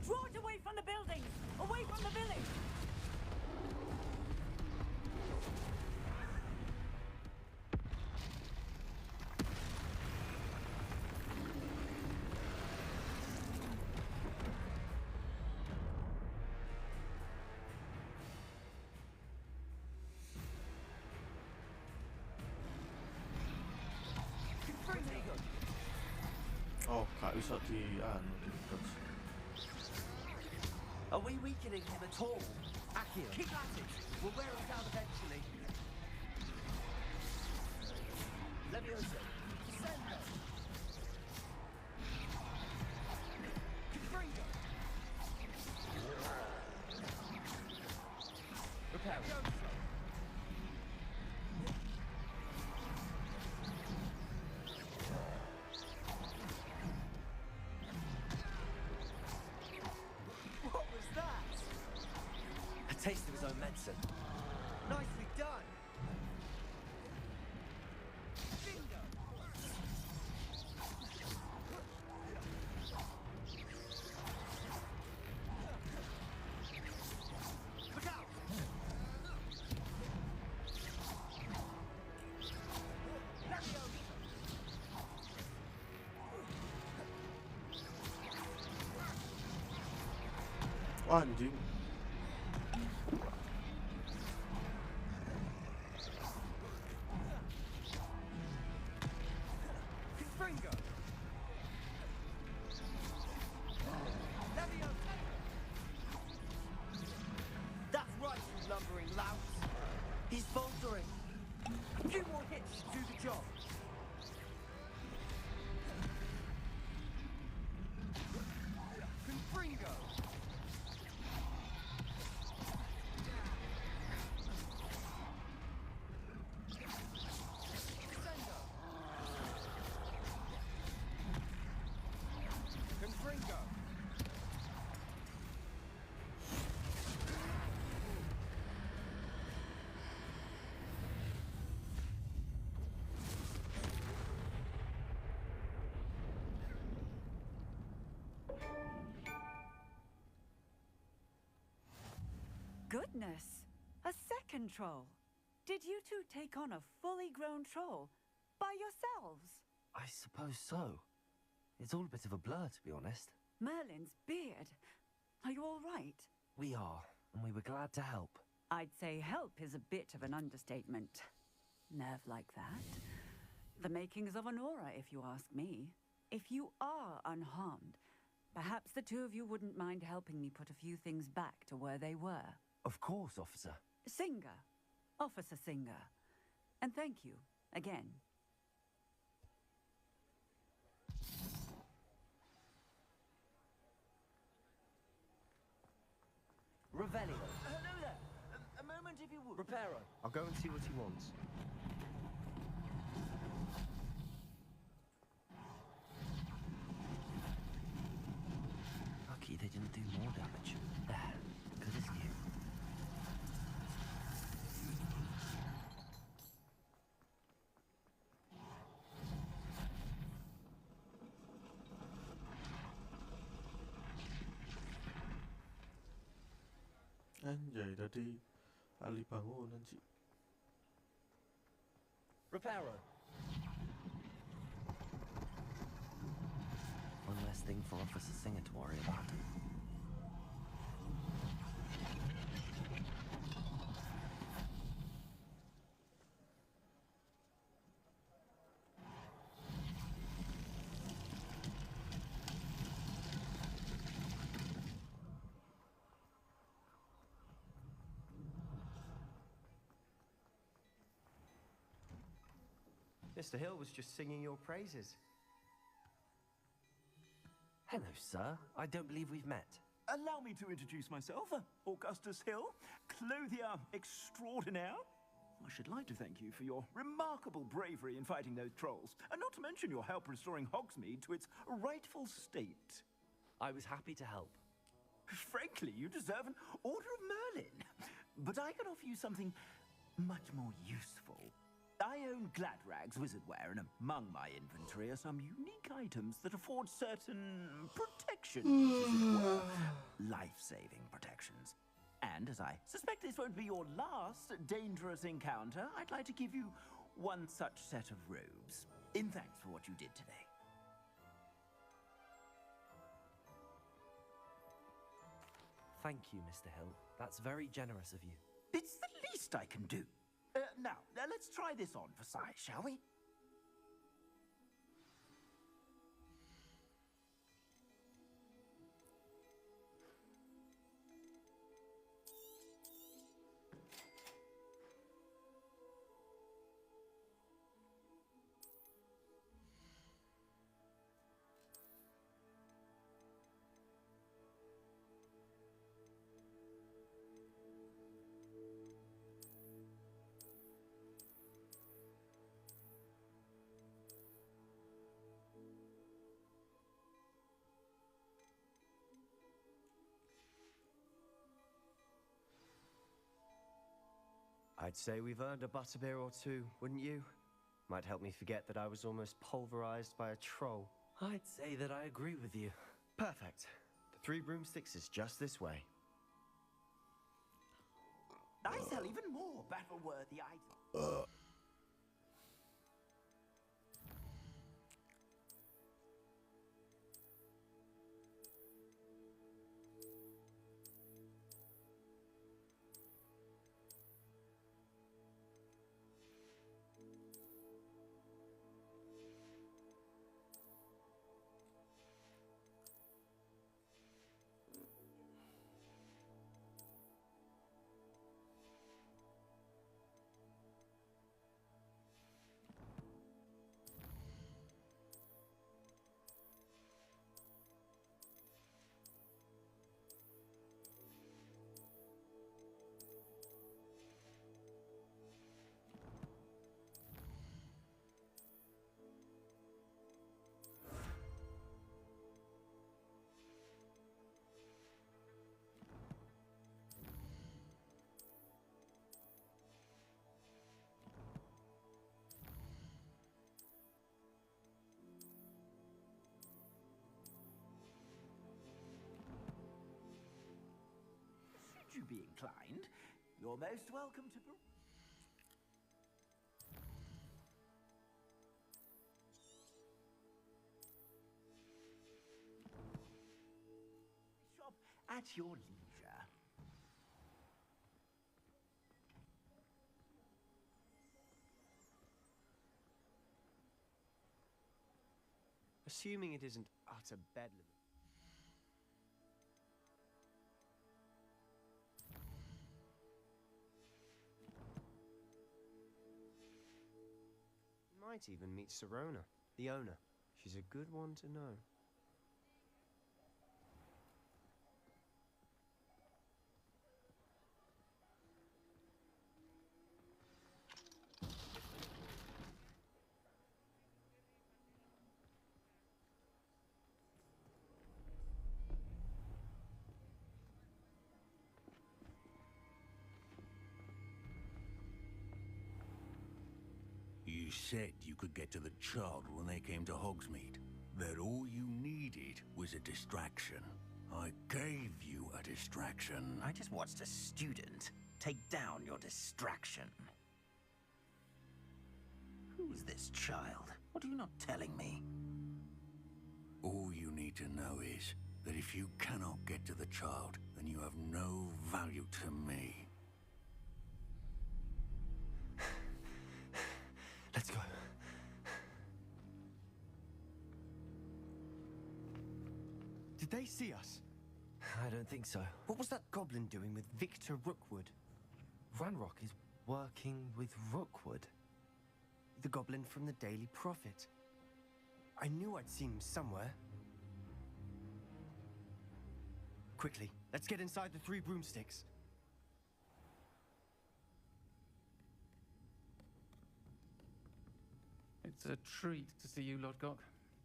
Draw it away from the buildings! Away from the village! Oh, gak bisa di touch. Are we weakening him at all? Akio, keep at it. We'll wear him down eventually. Leviosa, Sendo. Confringo. Repair. What was that? A taste of his own medicine. Nicely done. Anjing. Confringo. That's right, you lumbering lout. He's faltering. A few more hits to do the job. Confringo. Confringo. Goodness! A second troll. Did you two take on a fully grown troll by yourselves? I suppose so. It's all a bit of a blur, to be honest. Merlin's beard. Are you all right? We are, and we were glad to help. I'd say help is a bit of an understatement. Nerve like that. The makings of an aura, if you ask me. If you are unharmed, perhaps the two of you wouldn't mind helping me put a few things back to where they were. Of course, officer. Singer. Officer Singer. And thank you, again. Revelio. Hello there. A moment if you would. Reparo. I'll go and see what he wants. Lucky they didn't do more damage. Good as new. Anjay, tadi ahli bangunan sih. Reparo. One less thing for Officer Singer to worry about. Mr. Hill was just singing your praises. Hello, sir. I don't believe we've met. Allow me to introduce myself, Augustus Hill, clothier extraordinaire. I should like to thank you for your remarkable bravery in fighting those trolls, and not to mention your help restoring Hogsmeade to its rightful state. I was happy to help. Frankly, you deserve an Order of Merlin. But I can offer you something much more useful. I own Gladrag's wizardware, and among my inventory are some unique items that afford certain protections, as it were. Life-saving protections. And as I suspect this won't be your last dangerous encounter, I'd like to give you one such set of robes, in thanks for what you did today. Thank you, Mr. Hill. That's very generous of you. It's the least I can do. Now, let's try this on for size, shall we? I'd say we've earned a butterbeer or two, wouldn't you? Might help me forget that I was almost pulverized by a troll. I'd say that I agree with you. Perfect. The Three Broomsticks is just this way. I sell even more battle-worthy items. Should you be inclined, you're most welcome to... Shop at your leisure. Assuming it isn't utter bedlam. Might even meet Sirona, the owner. She's a good one to know. You said you could get to the child when they came to Hogsmeade. That all you needed was a distraction. I gave you a distraction. I just watched a student take down your distraction. Who's this child? What are you not telling me? All you need to know is that if you cannot get to the child, then you have no value to me. Let's go. Did they see us? I don't think so. What was that goblin doing with Victor Rookwood? Ranrock is working with Rookwood. The goblin from the Daily Prophet. I knew I'd seen him somewhere. Quickly, let's get inside the Three Broomsticks. It's a treat to see you, Lodgok.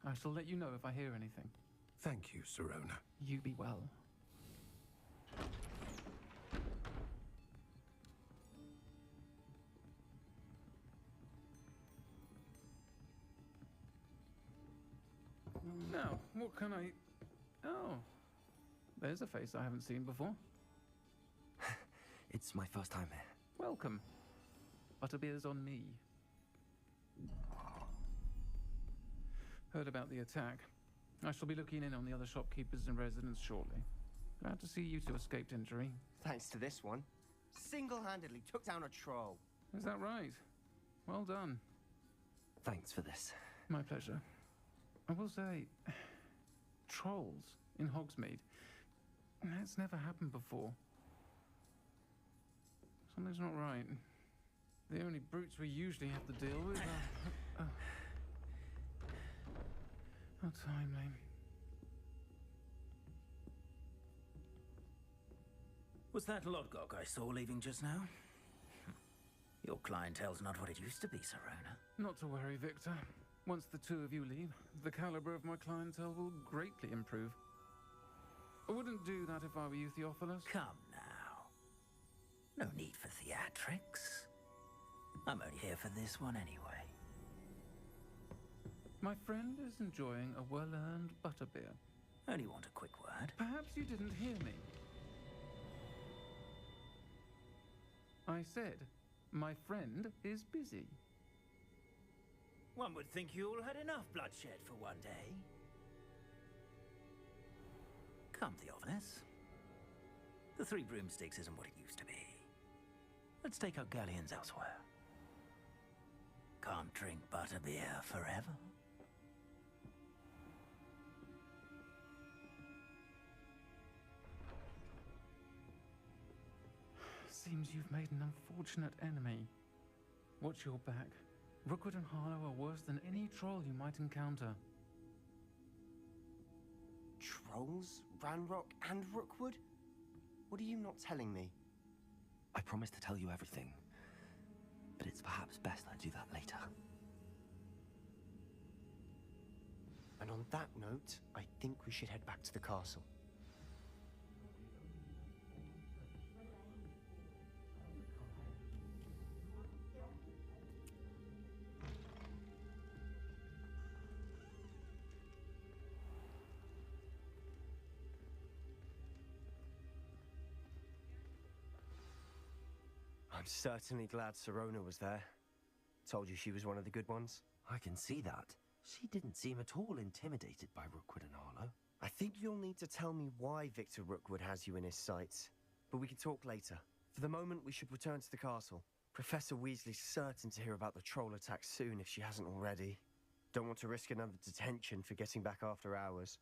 I shall let you know if I hear anything. Thank you, Sirona. You be well. Now, what can I... Oh, there's a face I haven't seen before. It's my first time here. Welcome. Butterbeer's on me. Heard about the attack. I shall be looking in on the other shopkeepers and residents shortly. Glad to see you two escaped injury. Thanks to this one. Single-handedly took down a troll. Is that right? Well done. Thanks for this. My pleasure. I will say, trolls in Hogsmeade. That's never happened before. Something's not right. The only brutes we usually have to deal with are... How timely. Was that Lodgok I saw leaving just now? Your clientele's not what it used to be, Sirona. Not to worry, Victor. Once the two of you leave, the caliber of my clientele will greatly improve. I wouldn't do that if I were you, Theophilus. Come now. No need for theatrics. I'm only here for this one anyway. My friend is enjoying a well-earned butterbeer. Only want a quick word. Perhaps you didn't hear me. I said, my friend is busy. One would think you all had enough bloodshed for one day. Come, Theophilus. The Three Broomsticks isn't what it used to be. Let's take our galleons elsewhere. Can't drink butterbeer forever. Seems you've made an unfortunate enemy. Watch your back. Rookwood and Harlow are worse than any troll you might encounter. Trolls? Ranrock and Rookwood? What are you not telling me? I promised to tell you everything, but it's perhaps best I do that later. And on that note, I think we should head back to the castle. I'm certainly glad Sirona was there. Told you she was one of the good ones. I can see that. She didn't seem at all intimidated by Rookwood and Harlow. I think you'll need to tell me why Victor Rookwood has you in his sights. But we can talk later. For the moment, we should return to the castle. Professor Weasley's certain to hear about the troll attack soon if she hasn't already. Don't want to risk another detention for getting back after hours.